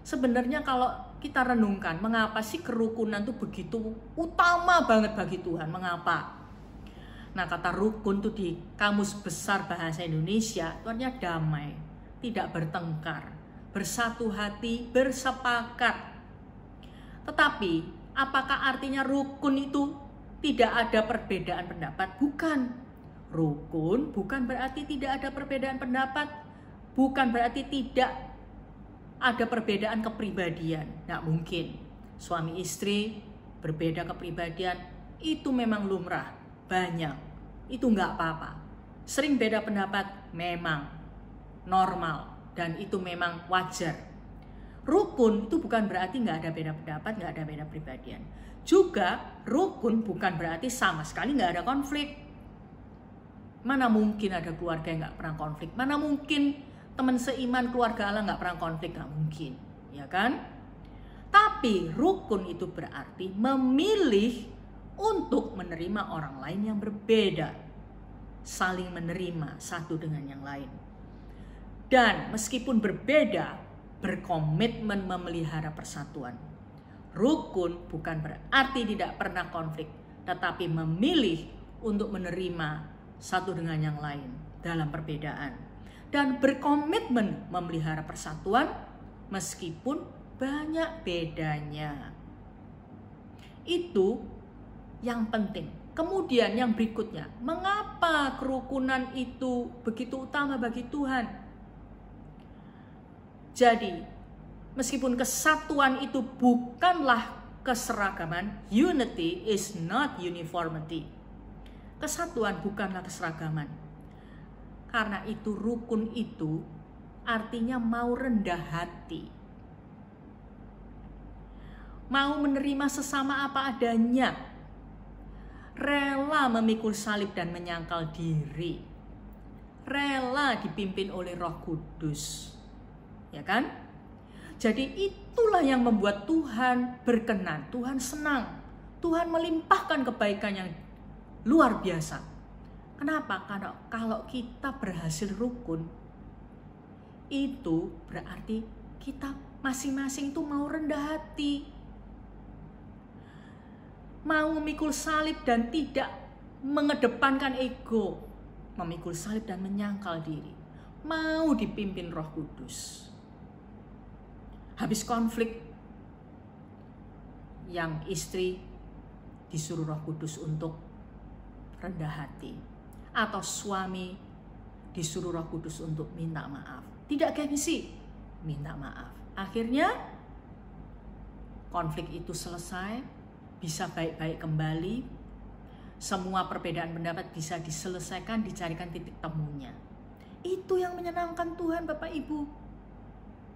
Sebenarnya kalau kita renungkan, mengapa sih kerukunan itu begitu utama banget bagi Tuhan? Mengapa? Nah, kata rukun itu di Kamus Besar Bahasa Indonesia itu artinya damai, tidak bertengkar, bersatu hati, bersepakat. Tetapi apakah artinya rukun itu tidak ada perbedaan pendapat? Bukan. Rukun bukan berarti tidak ada perbedaan pendapat, bukan berarti tidak ada perbedaan kepribadian. Nggak mungkin. Suami istri berbeda kepribadian, itu memang lumrah, banyak. Itu nggak apa-apa. Sering beda pendapat memang normal dan itu memang wajar. Rukun itu bukan berarti nggak ada beda pendapat, nggak ada beda kepribadian. Juga rukun bukan berarti sama sekali nggak ada konflik. Mana mungkin ada keluarga yang nggak pernah konflik? Mana mungkin teman seiman keluarga Allah nggak pernah konflik? Nggak mungkin, ya kan? Tapi rukun itu berarti memilih untuk menerima orang lain yang berbeda, saling menerima satu dengan yang lain. Dan meskipun berbeda, berkomitmen memelihara persatuan. Rukun bukan berarti tidak pernah konflik, tetapi memilih untuk menerima satu dengan yang lain dalam perbedaan. Dan berkomitmen memelihara persatuan meskipun banyak bedanya. Itu yang penting. Kemudian yang berikutnya, mengapa kerukunan itu begitu utama bagi Tuhan? Jadi, meskipun kesatuan itu bukanlah keseragaman, unity is not uniformity. Kesatuan bukanlah keseragaman. Karena itu rukun itu artinya mau rendah hati. Mau menerima sesama apa adanya. Rela memikul salib dan menyangkal diri. Rela dipimpin oleh Roh Kudus. Ya kan? Jadi itulah yang membuat Tuhan berkenan, Tuhan senang. Tuhan melimpahkan kebaikan yang luar biasa. Kenapa? Karena kalau kita berhasil rukun, itu berarti kita masing-masing tuh mau rendah hati, mau memikul salib dan tidak mengedepankan ego, memikul salib dan menyangkal diri, mau dipimpin Roh Kudus. Habis konflik, yang istri disuruh Roh Kudus untuk rendah hati, atau suami disuruh Roh Kudus untuk minta maaf, tidak gengsi, minta maaf. Akhirnya konflik itu selesai, bisa baik-baik kembali, semua perbedaan pendapat bisa diselesaikan, dicarikan titik temunya. Itu yang menyenangkan Tuhan, Bapak Ibu.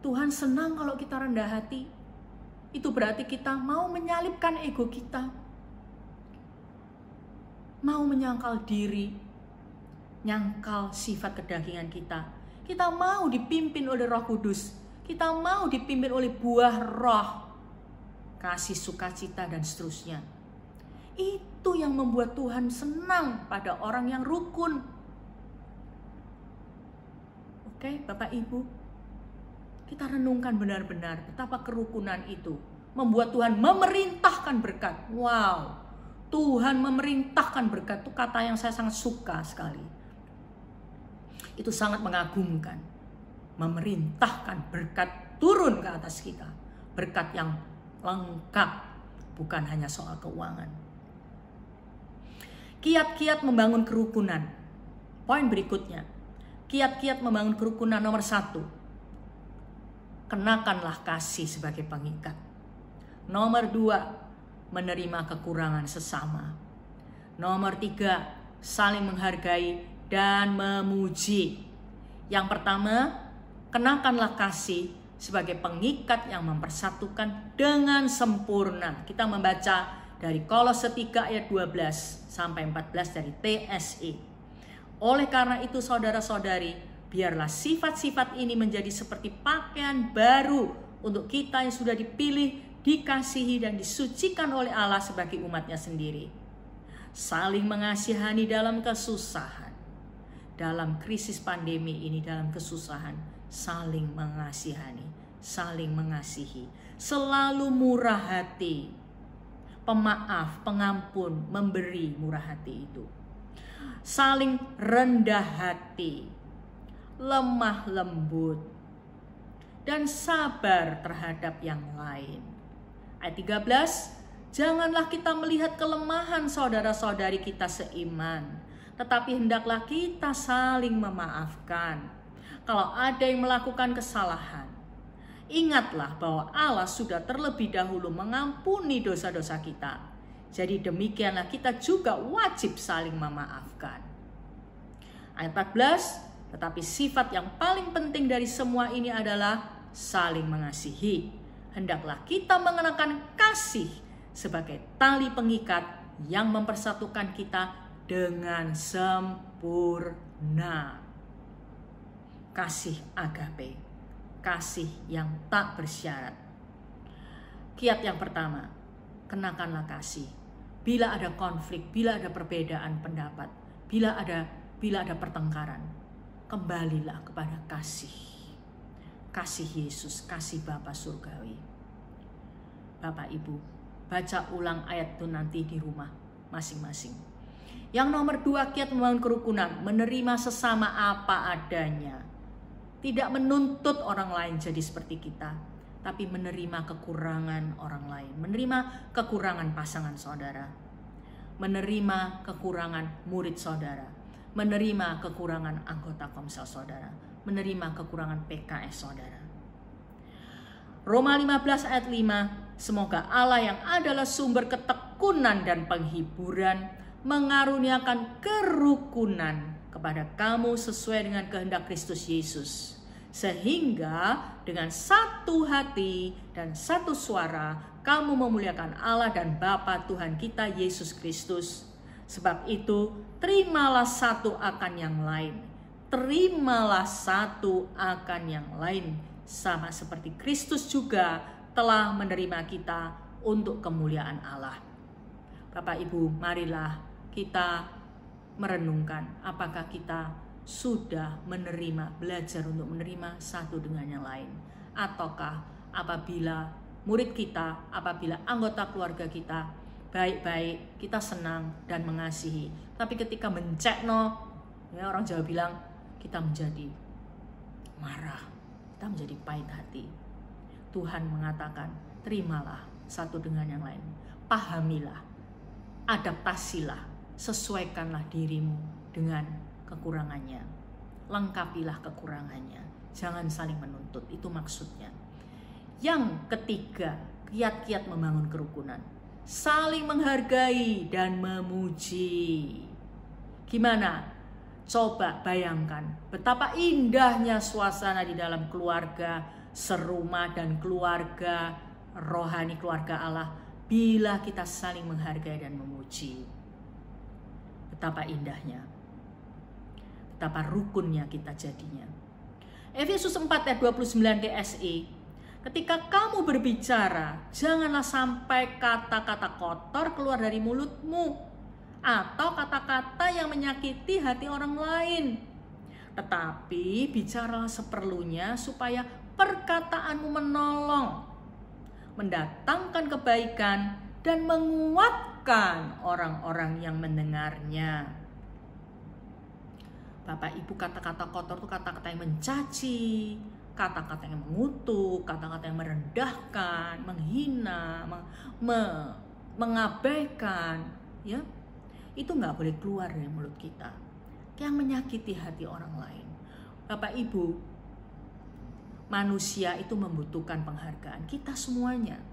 Tuhan senang kalau kita rendah hati. Itu berarti kita mau menyalipkan ego kita, mau menyangkal diri, nyangkal sifat kedagingan kita. Kita mau dipimpin oleh Roh Kudus. Kita mau dipimpin oleh buah roh, kasih, sukacita, dan seterusnya. Itu yang membuat Tuhan senang pada orang yang rukun. Oke, Bapak Ibu, kita renungkan benar-benar betapa kerukunan itu membuat Tuhan memerintahkan berkat. Wow, Tuhan memerintahkan berkat itu kata yang saya sangat suka sekali. Itu sangat mengagumkan. Memerintahkan berkat turun ke atas kita. Berkat yang lengkap, bukan hanya soal keuangan. Kiat-kiat membangun kerukunan. Poin berikutnya, kiat-kiat membangun kerukunan nomor 1. Kenakanlah kasih sebagai pengikat. Nomor 2, menerima kekurangan sesama. Nomor 3, saling menghargai dan memuji. Yang pertama, kenakanlah kasih sebagai pengikat yang mempersatukan dengan sempurna. Kita membaca dari Kolose 3 ayat 12 sampai 14 dari TSE. Oleh karena itu saudara-saudari, biarlah sifat-sifat ini menjadi seperti pakaian baru untuk kita yang sudah dipilih, dikasihi dan disucikan oleh Allah sebagai umatnya sendiri. Saling mengasihani dalam kesusahan. Dalam krisis pandemi ini, dalam kesusahan, saling mengasihani, saling mengasihi. Selalu murah hati, pemaaf, pengampun, memberi murah hati itu. Saling rendah hati, lemah lembut, dan sabar terhadap yang lain. Ayat 13, janganlah kita melihat kelemahan saudara-saudari kita seiman, tetapi hendaklah kita saling memaafkan. Kalau ada yang melakukan kesalahan, ingatlah bahwa Allah sudah terlebih dahulu mengampuni dosa-dosa kita. Jadi demikianlah kita juga wajib saling memaafkan. Ayat 14, tetapi sifat yang paling penting dari semua ini adalah saling mengasihi. Hendaklah kita mengenakan kasih sebagai tali pengikat yang mempersatukan kita dengan sempurna. Kasih agape, kasih yang tak bersyarat. Kiat yang pertama, kenakanlah kasih. Bila ada konflik, bila ada perbedaan pendapat, bila ada pertengkaran, kembalilah kepada kasih. Kasih Yesus, kasih Bapa surgawi. Bapak Ibu, baca ulang ayat itu nanti di rumah masing-masing. Yang nomor 2, kiat membangun kerukunan, menerima sesama apa adanya. Tidak menuntut orang lain jadi seperti kita, tapi menerima kekurangan orang lain, menerima kekurangan pasangan saudara, menerima kekurangan murid saudara, menerima kekurangan anggota komsel saudara, menerima kekurangan PKS saudara. Roma 15 ayat 5, semoga Allah yang adalah sumber ketekunan dan penghiburan mengaruniakan kerukunan kepada kamu sesuai dengan kehendak Kristus Yesus, sehingga dengan satu hati dan satu suara kamu memuliakan Allah dan Bapa Tuhan kita Yesus Kristus. Sebab itu terimalah satu akan yang lain, terimalah satu akan yang lain, sama seperti Kristus juga telah menerima kita untuk kemuliaan Allah. Bapak Ibu, marilah kita merenungkan apakah kita sudah belajar untuk menerima satu dengan yang lain, ataukah apabila murid kita, apabila anggota keluarga kita baik-baik, kita senang dan mengasihi, tapi ketika mencekno, ya orang Jawa bilang, kita menjadi marah, kita menjadi pahit hati. Tuhan mengatakan, terimalah satu dengan yang lain, pahamilah, adaptasilah, sesuaikanlah dirimu dengan kekurangannya, lengkapilah kekurangannya, jangan saling menuntut, itu maksudnya. Yang ketiga, kiat-kiat membangun kerukunan, saling menghargai dan memuji. Gimana? Coba bayangkan betapa indahnya suasana di dalam keluarga serumah dan keluarga rohani, keluarga Allah, bila kita saling menghargai dan memuji. Betapa indahnya, betapa rukunnya kita jadinya. Efesus 4 ayat 29 DSI, ketika kamu berbicara, janganlah sampai kata-kata kotor keluar dari mulutmu, atau kata-kata yang menyakiti hati orang lain. Tetapi bicaralah seperlunya supaya perkataanmu menolong, mendatangkan kebaikan, dan menguatkan orang-orang yang mendengarnya. Bapak Ibu, kata-kata kotor itu kata-kata yang mencaci, kata-kata yang mengutuk, kata-kata yang merendahkan, menghina, mengabaikan, ya, itu nggak boleh keluar dari mulut kita, yang menyakiti hati orang lain. Bapak Ibu, manusia itu membutuhkan penghargaan. Kita semuanya,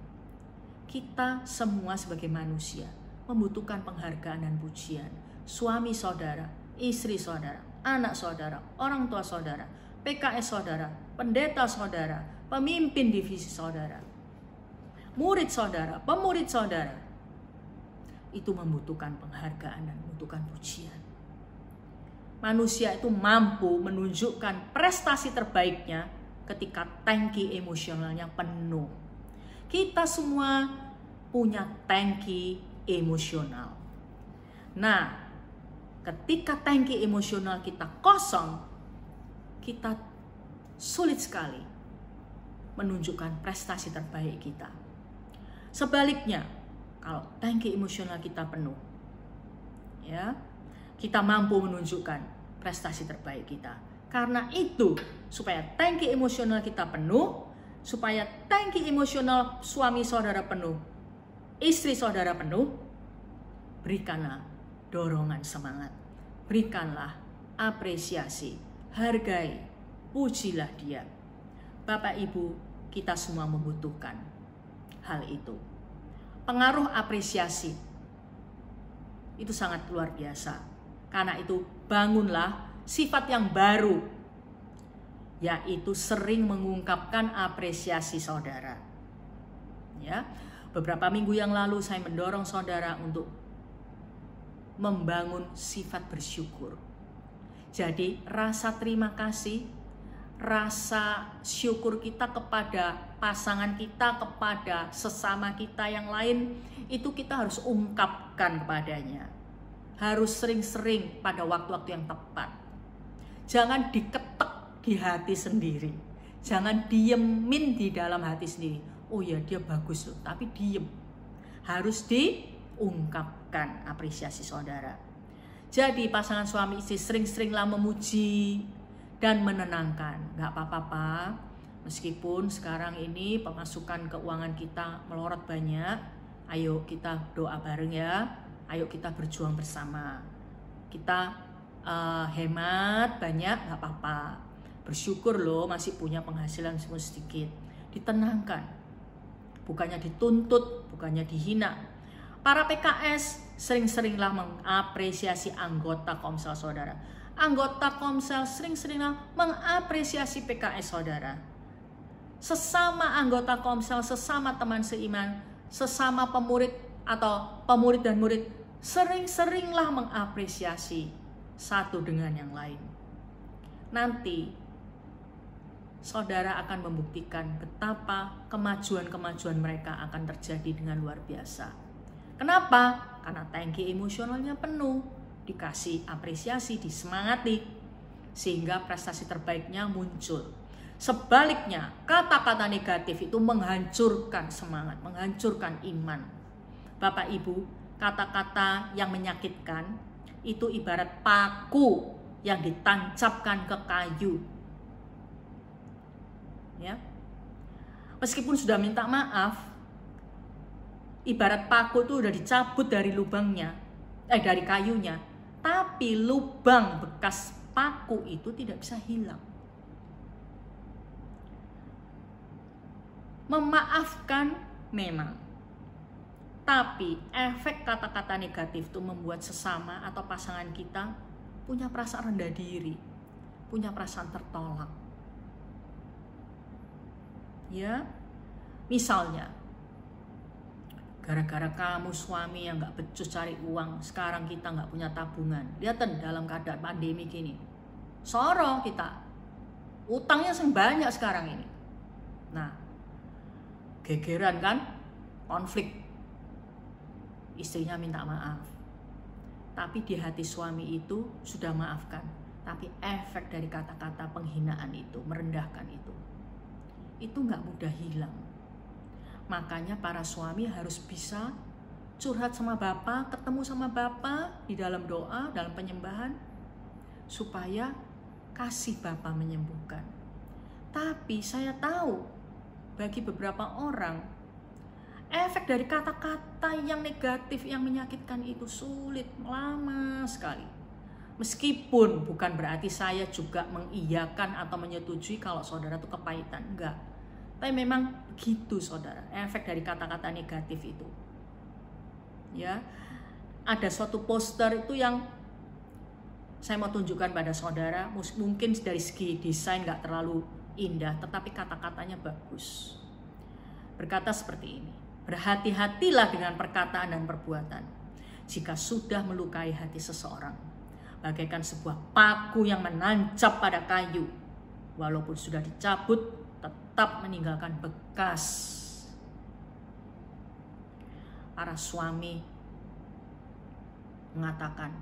kita semua sebagai manusia membutuhkan penghargaan dan pujian. Suami saudara, istri saudara, anak saudara, orang tua saudara, PKS saudara, pendeta saudara, pemimpin divisi saudara, murid saudara, pemurid saudara, itu membutuhkan penghargaan dan membutuhkan pujian. Manusia itu mampu menunjukkan prestasi terbaiknya ketika tangki emosionalnya penuh. Kita semua punya tangki emosional. Nah, ketika tangki emosional kita kosong, kita sulit sekali menunjukkan prestasi terbaik kita. Sebaliknya, kalau tangki emosional kita penuh, ya, kita mampu menunjukkan prestasi terbaik kita. Karena itu, supaya tangki emosional kita penuh, supaya tangki emosional suami saudara penuh, istri saudara penuh, berikanlah dorongan semangat, berikanlah apresiasi, hargai, pujilah dia. Bapak Ibu, kita semua membutuhkan hal itu. Pengaruh apresiasi itu sangat luar biasa. Karena itu bangunlah sifat yang baru, yaitu sering mengungkapkan apresiasi saudara. Ya, beberapa minggu yang lalu saya mendorong saudara untuk membangun sifat bersyukur. Jadi rasa terima kasih, rasa syukur kita kepada pasangan kita, kepada sesama kita yang lain, itu kita harus ungkapkan kepadanya. Harus sering-sering pada waktu-waktu yang tepat. Jangan diketek di hati sendiri. Jangan diemin di dalam hati sendiri. Oh ya, dia bagus loh, tapi diem. Harus diungkapkan apresiasi saudara. Jadi pasangan suami istri sering-seringlah memuji dan menenangkan. Gak apa-apa Pak, meskipun sekarang ini pemasukan keuangan kita melorot banyak, ayo kita doa bareng ya, ayo kita berjuang bersama. Kita hemat banyak, gak apa-apa. Bersyukur loh masih punya penghasilan sedikit. Ditenangkan, bukannya dituntut, bukannya dihina. Para PKS sering-seringlah mengapresiasi anggota Komsel saudara. Anggota Komsel sering-seringlah mengapresiasi PKS saudara. Sesama anggota Komsel, sesama teman seiman, sesama pemurid atau pemurid dan murid, sering-seringlah mengapresiasi satu dengan yang lain. Nanti saudara akan membuktikan betapa kemajuan-kemajuan mereka akan terjadi dengan luar biasa. Kenapa? Karena tangki emosionalnya penuh, dikasih apresiasi, disemangati, sehingga prestasi terbaiknya muncul. Sebaliknya, kata-kata negatif itu menghancurkan semangat, menghancurkan iman. Bapak Ibu, kata-kata yang menyakitkan itu ibarat paku yang ditancapkan ke kayu. Ya. Meskipun sudah minta maaf, ibarat paku itu udah dicabut dari lubangnya, dari kayunya, tapi lubang bekas paku itu tidak bisa hilang. Memaafkan memang, tapi efek kata-kata negatif itu membuat sesama atau pasangan kita punya perasaan rendah diri, punya perasaan tertolak. Ya, misalnya, gara-gara kamu suami yang gak becus cari uang, sekarang kita gak punya tabungan. Lihatin dalam keadaan pandemi gini, soro kita, utangnya banyak sekarang ini. Nah, gegeran kan, konflik, istrinya minta maaf, tapi di hati suami itu sudah maafkan, tapi efek dari kata-kata penghinaan itu, merendahkan itu gak mudah hilang. Makanya para suami harus bisa curhat sama Bapa, ketemu sama Bapa di dalam doa, dalam penyembahan, supaya kasih Bapa menyembuhkan. Tapi saya tahu bagi beberapa orang, efek dari kata-kata yang negatif, yang menyakitkan itu sulit, lama sekali. Meskipun bukan berarti saya juga mengiyakan atau menyetujui kalau saudara itu kepahitan, enggak. Tapi memang begitu saudara, efek dari kata-kata negatif itu. Ya, ada suatu poster itu yang saya mau tunjukkan pada saudara, mungkin dari segi desain nggak terlalu indah, tetapi kata-katanya bagus. Berkata seperti ini, berhati-hatilah dengan perkataan dan perbuatan. Jika sudah melukai hati seseorang, bagaikan sebuah paku yang menancap pada kayu, walaupun sudah dicabut, tetap meninggalkan bekas. Para suami mengatakan,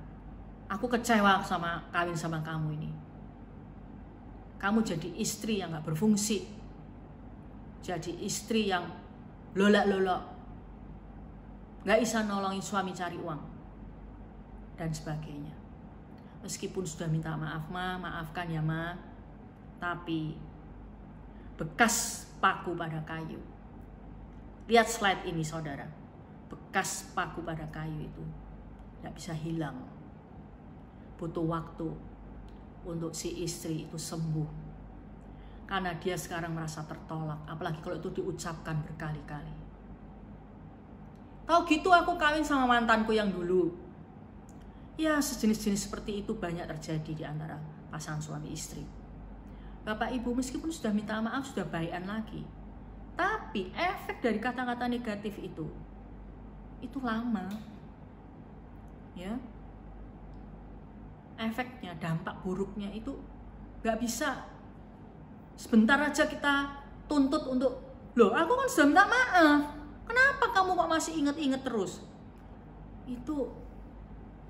aku kecewa sama kawin sama kamu ini. Kamu jadi istri yang gak berfungsi, jadi istri yang lolak-lolok, gak bisa nolongin suami cari uang, dan sebagainya. Meskipun sudah minta maaf, Ma, maafkan ya Ma, tapi bekas paku pada kayu. Lihat slide ini saudara, bekas paku pada kayu itu tidak bisa hilang. Butuh waktu untuk si istri itu sembuh, karena dia sekarang merasa tertolak, apalagi kalau itu diucapkan berkali-kali. Tahu gitu aku kawin sama mantanku yang dulu. Ya, sejenis-jenis seperti itu banyak terjadi di antara pasangan suami istri. Bapak Ibu, meskipun sudah minta maaf, sudah baikan lagi, tapi efek dari kata-kata negatif itu lama. Ya, efeknya, dampak buruknya itu gak bisa sebentar aja kita tuntut untuk, loh aku kan sudah minta maaf, kenapa kamu kok masih inget-inget terus? Itu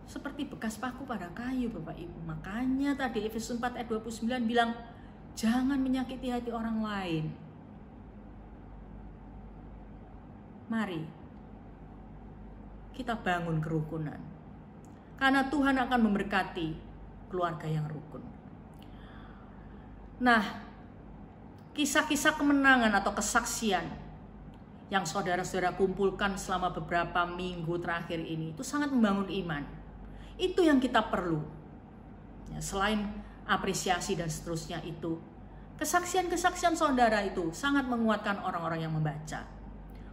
seperti bekas paku pada kayu, Bapak Ibu. Makanya tadi Efesus 4 ayat 29 bilang, jangan menyakiti hati orang lain. Mari kita bangun kerukunan, karena Tuhan akan memberkati keluarga yang rukun. Nah, kisah-kisah kemenangan atau kesaksian yang saudara-saudara kumpulkan selama beberapa minggu terakhir ini itu sangat membangun iman. Itu yang kita perlu. Ya, selain apresiasi dan seterusnya itu, kesaksian-kesaksian saudara itu sangat menguatkan orang-orang yang membaca.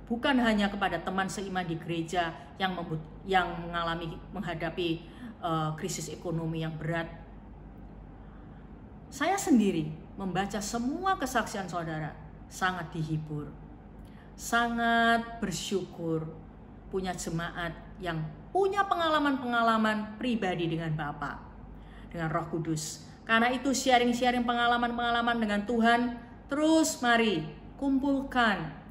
Bukan hanya kepada teman seiman di gereja yang menghadapi krisis ekonomi yang berat. Saya sendiri membaca semua kesaksian saudara, sangat dihibur, sangat bersyukur punya jemaat yang punya pengalaman-pengalaman pribadi dengan Bapa, dengan Roh Kudus. Karena itu sharing-sharing pengalaman-pengalaman dengan Tuhan, terus mari kumpulkan.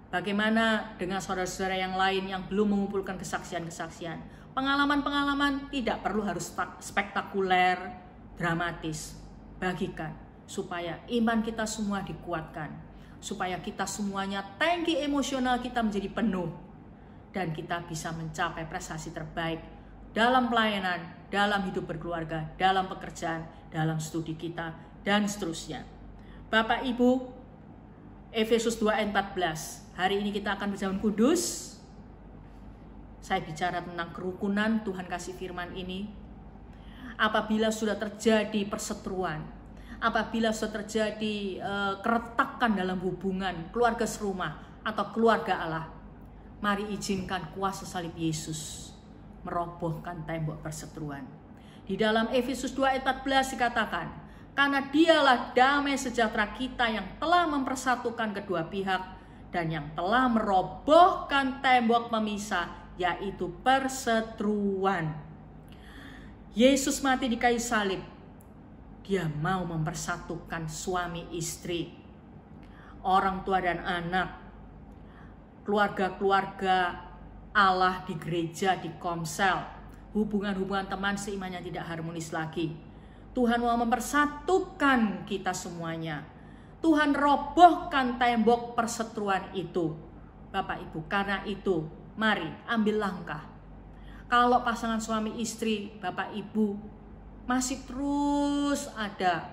Bagaimana dengan saudara-saudara yang lain yang belum mengumpulkan kesaksian-kesaksian. Pengalaman-pengalaman tidak perlu harus spektakuler, dramatis. Bagikan supaya iman kita semua dikuatkan. Supaya kita semuanya tangki emosional kita menjadi penuh. Dan kita bisa mencapai prestasi terbaik dalam pelayanan, dalam hidup berkeluarga, dalam pekerjaan, dalam studi kita, dan seterusnya. Bapak Ibu, Efesus 2 ayat 14. Hari ini kita akan berjalan kudus. Saya bicara tentang kerukunan, Tuhan kasih firman ini. Apabila sudah terjadi perseteruan, apabila sudah terjadi keretakan dalam hubungan keluarga serumah atau keluarga Allah, mari izinkan kuasa salib Yesus merobohkan tembok perseteruan. Di dalam Efesus 2 ayat 14 dikatakan, karena dialah damai sejahtera kita yang telah mempersatukan kedua pihak dan yang telah merobohkan tembok pemisah, yaitu perseteruan. Yesus mati di kayu salib. Dia mau mempersatukan suami istri, orang tua dan anak, keluarga-keluarga Allah di gereja, di komsel, hubungan-hubungan teman seiman yang tidak harmonis lagi. Tuhan mau mempersatukan kita semuanya. Tuhan robohkan tembok perseteruan itu. Bapak Ibu, karena itu mari ambil langkah. Kalau pasangan suami istri, Bapak Ibu, masih terus ada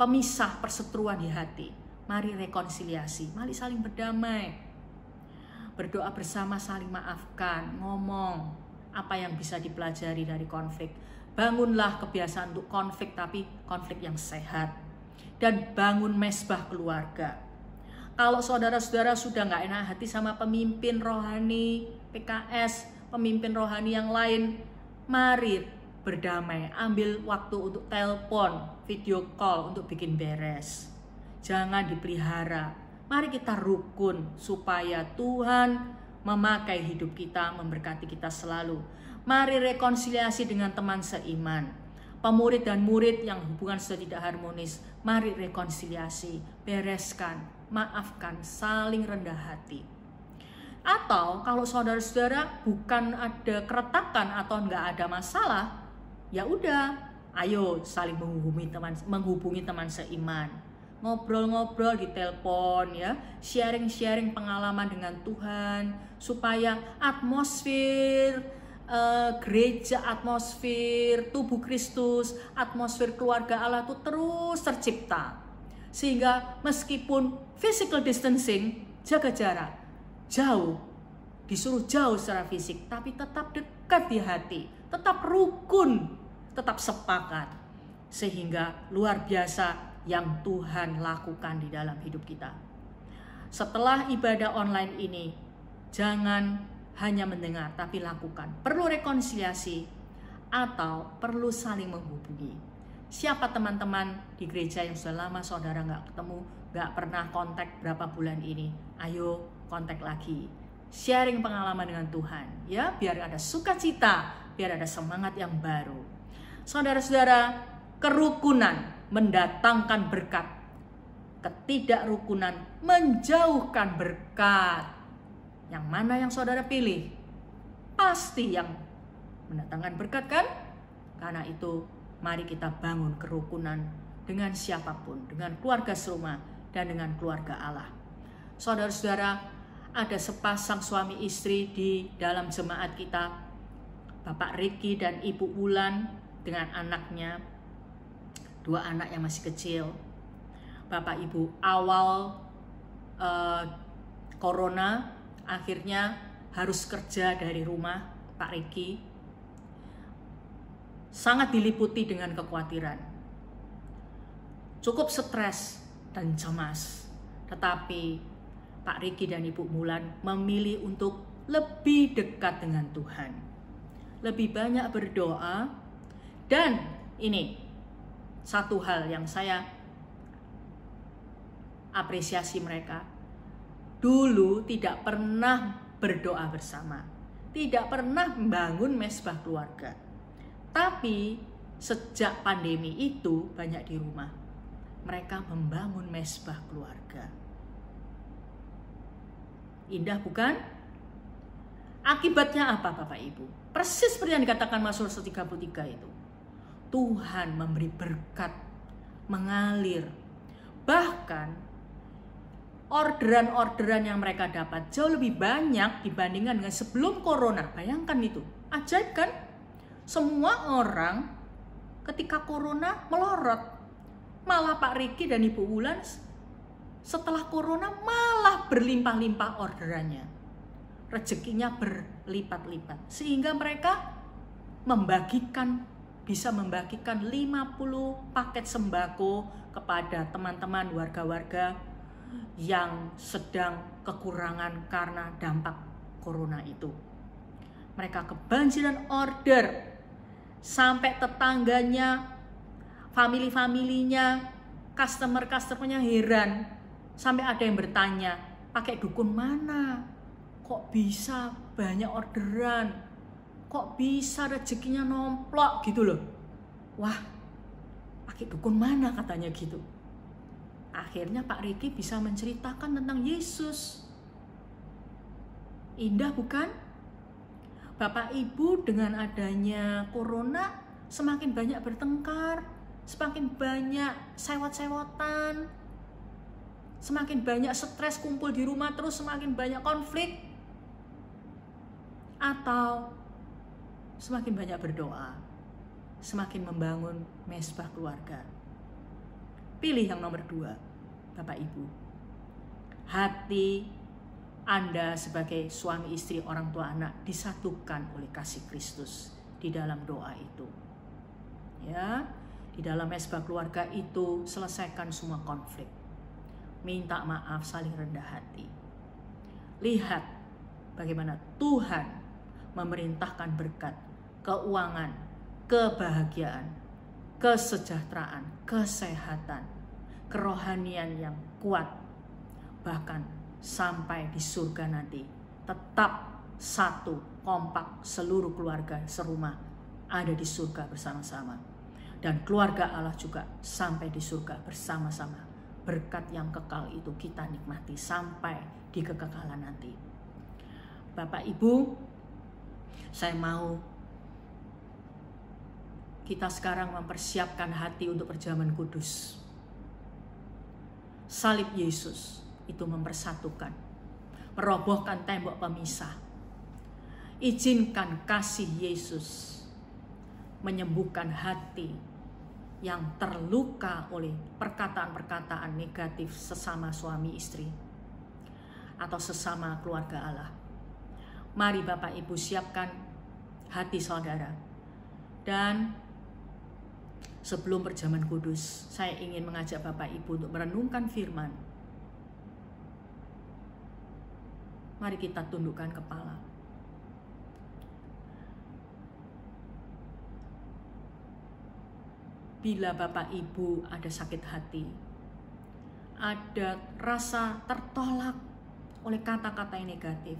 pemisah perseteruan di hati, mari rekonsiliasi, mari saling berdamai. Berdoa bersama, saling maafkan, ngomong apa yang bisa dipelajari dari konflik. Bangunlah kebiasaan untuk konflik, tapi konflik yang sehat. Dan bangun mesbah keluarga. Kalau saudara-saudara sudah gak enak hati sama pemimpin rohani, PKS, pemimpin rohani yang lain, mari berdamai, ambil waktu untuk telepon, video call untuk bikin beres. Jangan dipelihara. Mari kita rukun supaya Tuhan memakai hidup kita, memberkati kita selalu. Mari rekonsiliasi dengan teman seiman. Pemurid dan murid yang hubungan sudah tidak harmonis, mari rekonsiliasi, bereskan, maafkan, saling rendah hati. Atau kalau saudara-saudara bukan ada keretakan atau nggak ada masalah, ya udah, ayo saling menghubungi teman seiman, ngobrol-ngobrol di telepon, ya, sharing-sharing pengalaman dengan Tuhan, supaya atmosfer gereja, atmosfer tubuh Kristus, atmosfer keluarga Allah itu terus tercipta. Sehingga meskipun physical distancing, jaga jarak, jauh, disuruh jauh secara fisik, tapi tetap dekat di hati, tetap rukun, tetap sepakat. Sehingga luar biasa yang Tuhan lakukan di dalam hidup kita. Setelah ibadah online ini, jangan hanya mendengar, tapi lakukan. Perlu rekonsiliasi atau perlu saling menghubungi. Siapa teman-teman di gereja yang sudah lama saudara nggak ketemu, nggak pernah kontak berapa bulan ini, ayo kontak lagi. Sharing pengalaman dengan Tuhan, ya, biar ada sukacita, biar ada semangat yang baru. Saudara-saudara, kerukunan mendatangkan berkat. Ketidakrukunan menjauhkan berkat. Yang mana yang saudara pilih? Pasti yang mendatangkan berkat kan? Karena itu mari kita bangun kerukunan dengan siapapun, dengan keluarga serumah dan dengan keluarga Allah. Saudara-saudara, ada sepasang suami istri di dalam jemaat kita, Bapak Riki dan Ibu Wulan dengan anaknya, 2 anak yang masih kecil. Bapak Ibu awal corona akhirnya harus kerja dari rumah. Pak Riki sangat diliputi dengan kekhawatiran, cukup stres dan cemas. Tetapi Pak Riki dan Ibu Wulan memilih untuk lebih dekat dengan Tuhan, lebih banyak berdoa. Dan ini satu hal yang saya apresiasi mereka, dulu tidak pernah berdoa bersama, tidak pernah membangun mesbah keluarga. Tapi sejak pandemi itu banyak di rumah, mereka membangun mesbah keluarga. Indah bukan? Akibatnya apa Bapak Ibu? Persis seperti yang dikatakan Mazmur 133 itu. Tuhan memberi berkat mengalir. Bahkan orderan-orderan yang mereka dapat jauh lebih banyak dibandingkan dengan sebelum corona. Bayangkan itu, ajaib kan? Semua orang ketika corona melorot. Malah Pak Riki dan Ibu Wulan setelah corona malah berlimpah-limpah orderannya. Rezekinya berlipat-lipat. Sehingga mereka bisa membagikan 50 paket sembako kepada teman-teman warga-warga yang sedang kekurangan karena dampak corona itu. Mereka kebanjiran order, sampai tetangganya, family-familinya, customer-customernya heran. Sampai ada yang bertanya, pakai dukun mana? Kok bisa banyak orderan? Kok bisa rezekinya nomplok gitu loh? Wah, pakai dukun mana katanya gitu. Akhirnya Pak Riki bisa menceritakan tentang Yesus. Indah bukan? Bapak Ibu dengan adanya corona semakin banyak bertengkar, semakin banyak sewot-sewotan, semakin banyak stres kumpul di rumah terus, semakin banyak konflik. Atau semakin banyak berdoa, semakin membangun mesbah keluarga. Pilih yang nomor 2, Bapak Ibu. Hati Anda sebagai suami istri, orang tua anak disatukan oleh kasih Kristus di dalam doa itu. Ya, di dalam mesbah keluarga itu selesaikan semua konflik. Minta maaf, saling rendah hati. Lihat bagaimana Tuhan memerintahkan berkat, keuangan, kebahagiaan, kesejahteraan, kesehatan, kerohanian yang kuat, bahkan sampai di surga nanti tetap satu, kompak, seluruh keluarga serumah ada di surga bersama-sama, dan keluarga Allah juga sampai di surga bersama-sama. Berkat yang kekal itu kita nikmati sampai di kekekalan nanti. Bapak Ibu, saya mau kita sekarang mempersiapkan hati untuk perjamuan kudus. Salib Yesus itu mempersatukan, merobohkan tembok pemisah. Izinkan kasih Yesus menyembuhkan hati yang terluka oleh perkataan-perkataan negatif sesama suami istri atau sesama keluarga Allah. Mari Bapak Ibu siapkan hati saudara. Dan sebelum perjamuan kudus, saya ingin mengajak Bapak Ibu untuk merenungkan firman. Mari kita tundukkan kepala. Bila Bapak Ibu ada sakit hati, ada rasa tertolak oleh kata-kata yang negatif,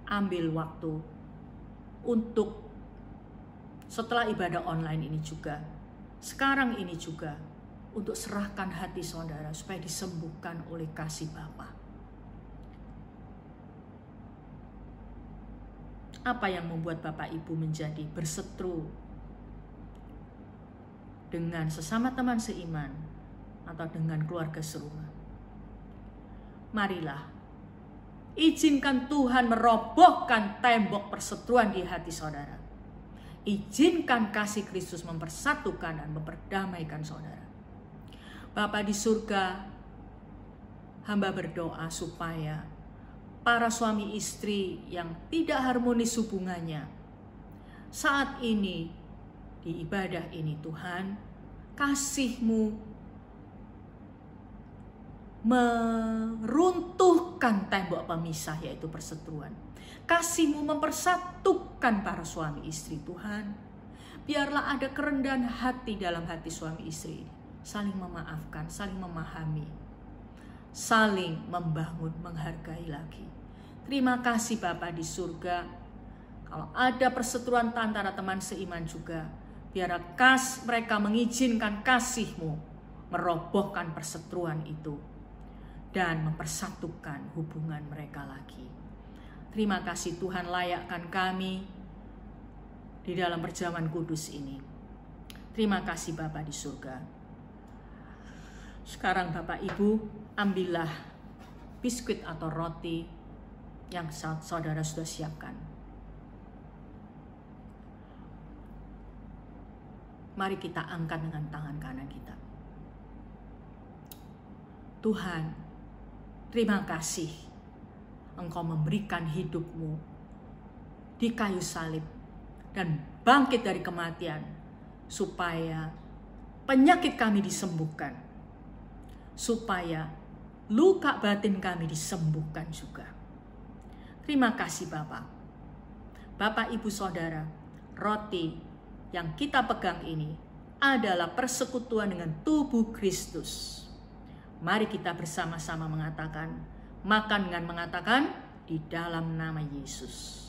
ambil waktu untuk setelah ibadah online ini juga, sekarang ini juga, untuk serahkan hati saudara supaya disembuhkan oleh kasih Bapa. Apa yang membuat Bapak Ibu menjadi berseteru dengan sesama teman seiman atau dengan keluarga serumah? Marilah, izinkan Tuhan merobohkan tembok perseteruan di hati saudara. Izinkan kasih Kristus mempersatukan dan memperdamaikan saudara. Bapa di surga, hamba berdoa supaya para suami istri yang tidak harmonis hubungannya saat ini di ibadah ini, Tuhan, kasih-Mu meruntuhkan tembok pemisah, yaitu perseteruan. Kasih-Mu mempersatukan para suami istri, Tuhan. Biarlah ada kerendahan hati dalam hati suami istri, saling memaafkan, saling memahami, saling membangun, menghargai lagi. Terima kasih Bapa di surga. Kalau ada perseteruan antara teman seiman juga, biar mereka mengizinkan kasih-Mu merobohkan perseteruan itu dan mempersatukan hubungan mereka lagi. Terima kasih Tuhan, layakkan kami di dalam perjamuan kudus ini. Terima kasih Bapa di surga. Sekarang Bapak Ibu, ambillah biskuit atau roti yang saudara sudah siapkan. Mari kita angkat dengan tangan kanan kita. Tuhan, terima kasih Engkau memberikan hidup-Mu di kayu salib dan bangkit dari kematian supaya penyakit kami disembuhkan, supaya luka batin kami disembuhkan juga. Terima kasih Bapak. Bapak, Ibu, Saudara, roti yang kita pegang ini adalah persekutuan dengan tubuh Kristus. Mari kita bersama-sama mengatakan, makan dengan mengatakan, di dalam nama Yesus.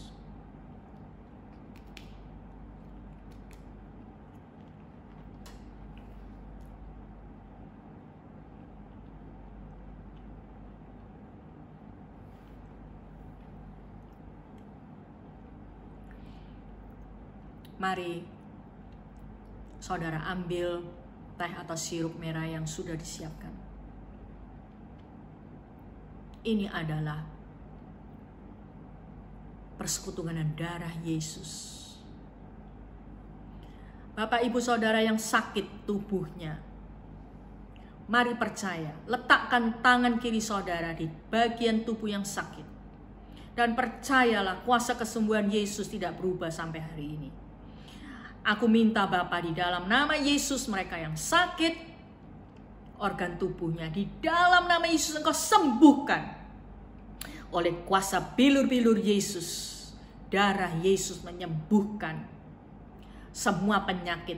Mari saudara ambil teh atau sirup merah yang sudah disiapkan. Ini adalah persekutuan darah Yesus. Bapak, Ibu, Saudara yang sakit tubuhnya, mari percaya, letakkan tangan kiri saudara di bagian tubuh yang sakit. Dan percayalah kuasa kesembuhan Yesus tidak berubah sampai hari ini. Aku minta Bapa, di dalam nama Yesus, mereka yang sakit organ tubuhnya, di dalam nama Yesus Engkau sembuhkan. Oleh kuasa bilur-bilur Yesus, darah Yesus menyembuhkan semua penyakit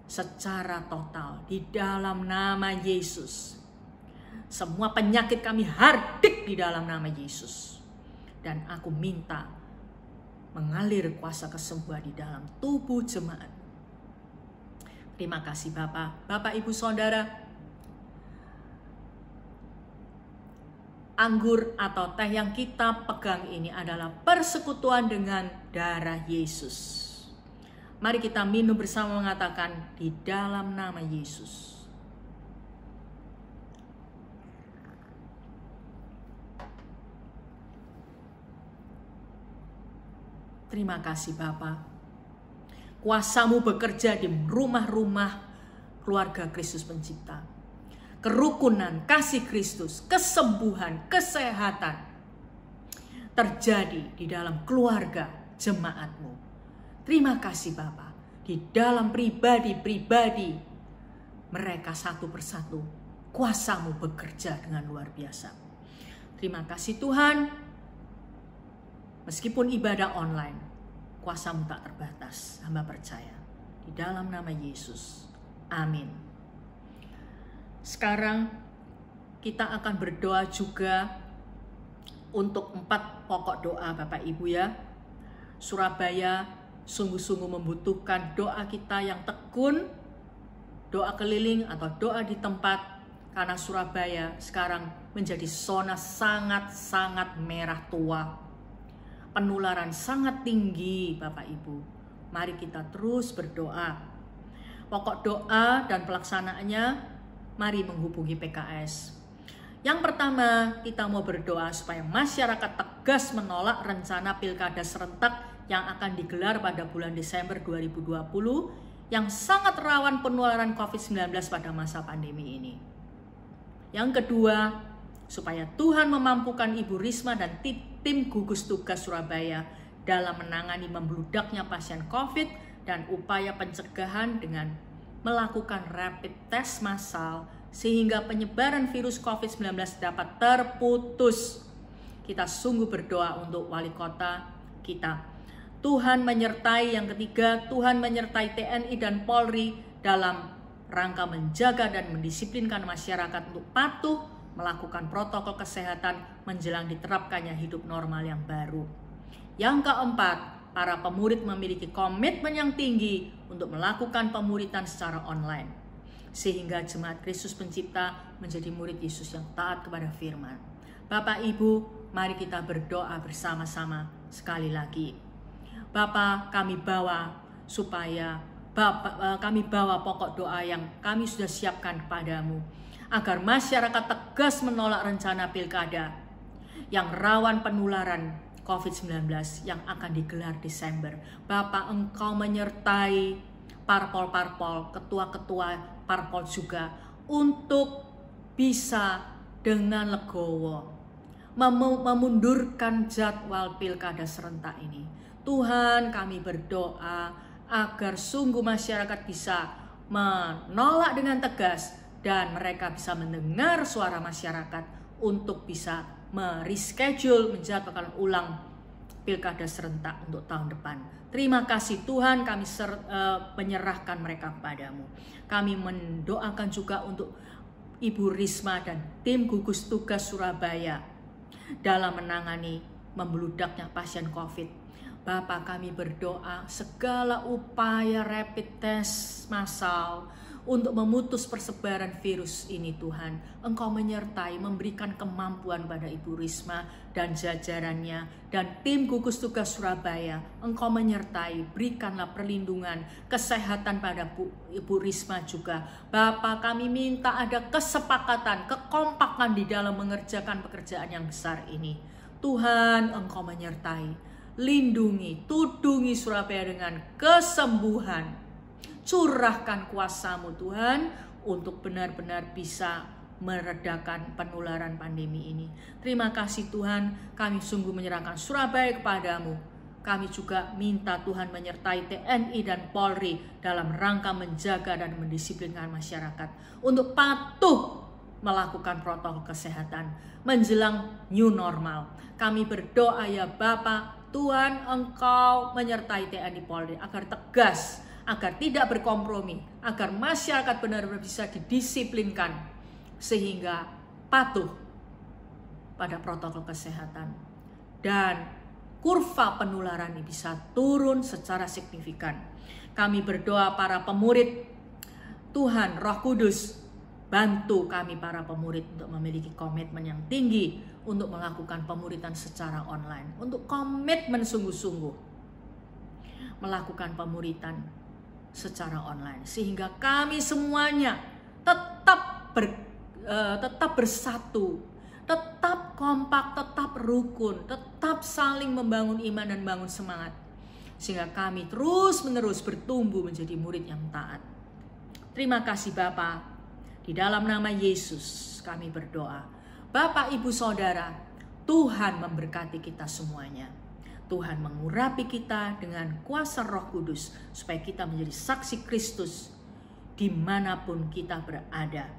secara total di dalam nama Yesus. Semua penyakit kami hardik di dalam nama Yesus. Dan aku minta mengalir kuasa kesembuhan di dalam tubuh jemaat. Terima kasih Bapak. Bapak, Ibu, Saudara, anggur atau teh yang kita pegang ini adalah persekutuan dengan darah Yesus. Mari kita minum bersama mengatakan, di dalam nama Yesus. Terima kasih Bapa. Kuasa-Mu bekerja di rumah-rumah keluarga Kristus Pencipta. Kerukunan, kasih Kristus, kesembuhan, kesehatan terjadi di dalam keluarga jemaat-Mu. Terima kasih Bapa. Di dalam pribadi-pribadi mereka satu persatu, kuasa-Mu bekerja dengan luar biasa. Terima kasih Tuhan. Meskipun ibadah online, kuasa-Mu tak terbatas. Hamba percaya. Di dalam nama Yesus. Amin. Sekarang kita akan berdoa juga untuk 4 pokok doa Bapak Ibu ya. Surabaya sungguh-sungguh membutuhkan doa kita yang tekun, doa keliling atau doa di tempat, karena Surabaya sekarang menjadi zona sangat-sangat merah tua. Penularan sangat tinggi, Bapak Ibu. Mari kita terus berdoa. Pokok doa dan pelaksanaannya, mari menghubungi PKS. Yang pertama, kita mau berdoa supaya masyarakat tegas menolak rencana pilkada serentak yang akan digelar pada bulan Desember 2020 yang sangat rawan penularan COVID-19 pada masa pandemi ini. Yang kedua, supaya Tuhan memampukan Ibu Risma dan tim gugus tugas Surabaya dalam menangani membludaknya pasien COVID dan upaya pencegahan dengan melakukan rapid test massal sehingga penyebaran virus COVID-19 dapat terputus. Kita sungguh berdoa untuk wali kota kita. Tuhan menyertai, yang ketiga, Tuhan menyertai TNI dan Polri dalam rangka menjaga dan mendisiplinkan masyarakat untuk patuh melakukan protokol kesehatan menjelang diterapkannya hidup normal yang baru. Yang keempat, para pemurid memiliki komitmen yang tinggi untuk melakukan pemuridan secara online, sehingga Jemaat Kristus Pencipta menjadi murid Yesus yang taat kepada firman. Bapak Ibu, mari kita berdoa bersama-sama sekali lagi. Bapa, kami bawa pokok doa yang kami sudah siapkan kepadamu, agar masyarakat tegas menolak rencana pilkada yang rawan penularan COVID-19 yang akan digelar Desember. Bapak, Engkau menyertai parpol-parpol, ketua-ketua parpol juga, untuk bisa dengan legowo memundurkan jadwal pilkada serentak ini. Tuhan, kami berdoa agar sungguh masyarakat bisa menolak dengan tegas dan mereka bisa mendengar suara masyarakat untuk bisa mereschedule, menjadwalkan ulang pilkada serentak untuk tahun depan. Terima kasih Tuhan, kami menyerahkan mereka kepadamu. Kami mendoakan juga untuk Ibu Risma dan tim gugus tugas Surabaya dalam menangani membludaknya pasien COVID. Bapa, kami berdoa segala upaya rapid test massal untuk memutus persebaran virus ini, Tuhan, Engkau menyertai, memberikan kemampuan pada Ibu Risma dan jajarannya dan tim gugus tugas Surabaya. Engkau menyertai, berikanlah perlindungan kesehatan pada Ibu Risma juga. Bapa, kami minta ada kesepakatan, kekompakan di dalam mengerjakan pekerjaan yang besar ini. Tuhan, Engkau menyertai, lindungi, tudungi Surabaya dengan kesembuhan. Curahkan kuasa-Mu Tuhan untuk benar-benar bisa meredakan penularan pandemi ini. Terima kasih Tuhan, kami sungguh menyerahkan Surabaya kepadamu. Kami juga minta Tuhan menyertai TNI dan Polri dalam rangka menjaga dan mendisiplinkan masyarakat untuk patuh melakukan protokol kesehatan menjelang new normal. Kami berdoa ya Bapa, Tuhan, Engkau menyertai TNI Polri agar tegas, agar tidak berkompromi, agar masyarakat benar-benar bisa didisiplinkan sehingga patuh pada protokol kesehatan dan kurva penularan ini bisa turun secara signifikan. Kami berdoa para pemurid, Tuhan Roh Kudus bantu kami para pemurid untuk memiliki komitmen yang tinggi untuk melakukan pemuridan secara online, untuk komitmen sungguh-sungguh melakukan pemuridan secara online, sehingga kami semuanya tetap bersatu, tetap kompak, tetap rukun, tetap saling membangun iman dan bangun semangat, sehingga kami terus-menerus bertumbuh menjadi murid yang taat. Terima kasih Bapa, di dalam nama Yesus kami berdoa. Bapak, Ibu, Saudara, Tuhan memberkati kita semuanya. Tuhan mengurapi kita dengan kuasa Roh Kudus supaya kita menjadi saksi Kristus dimanapun kita berada.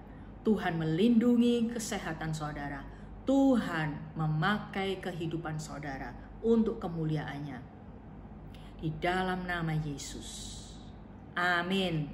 Tuhan melindungi kesehatan saudara. Tuhan memakai kehidupan saudara untuk kemuliaannya. Di dalam nama Yesus. Amin.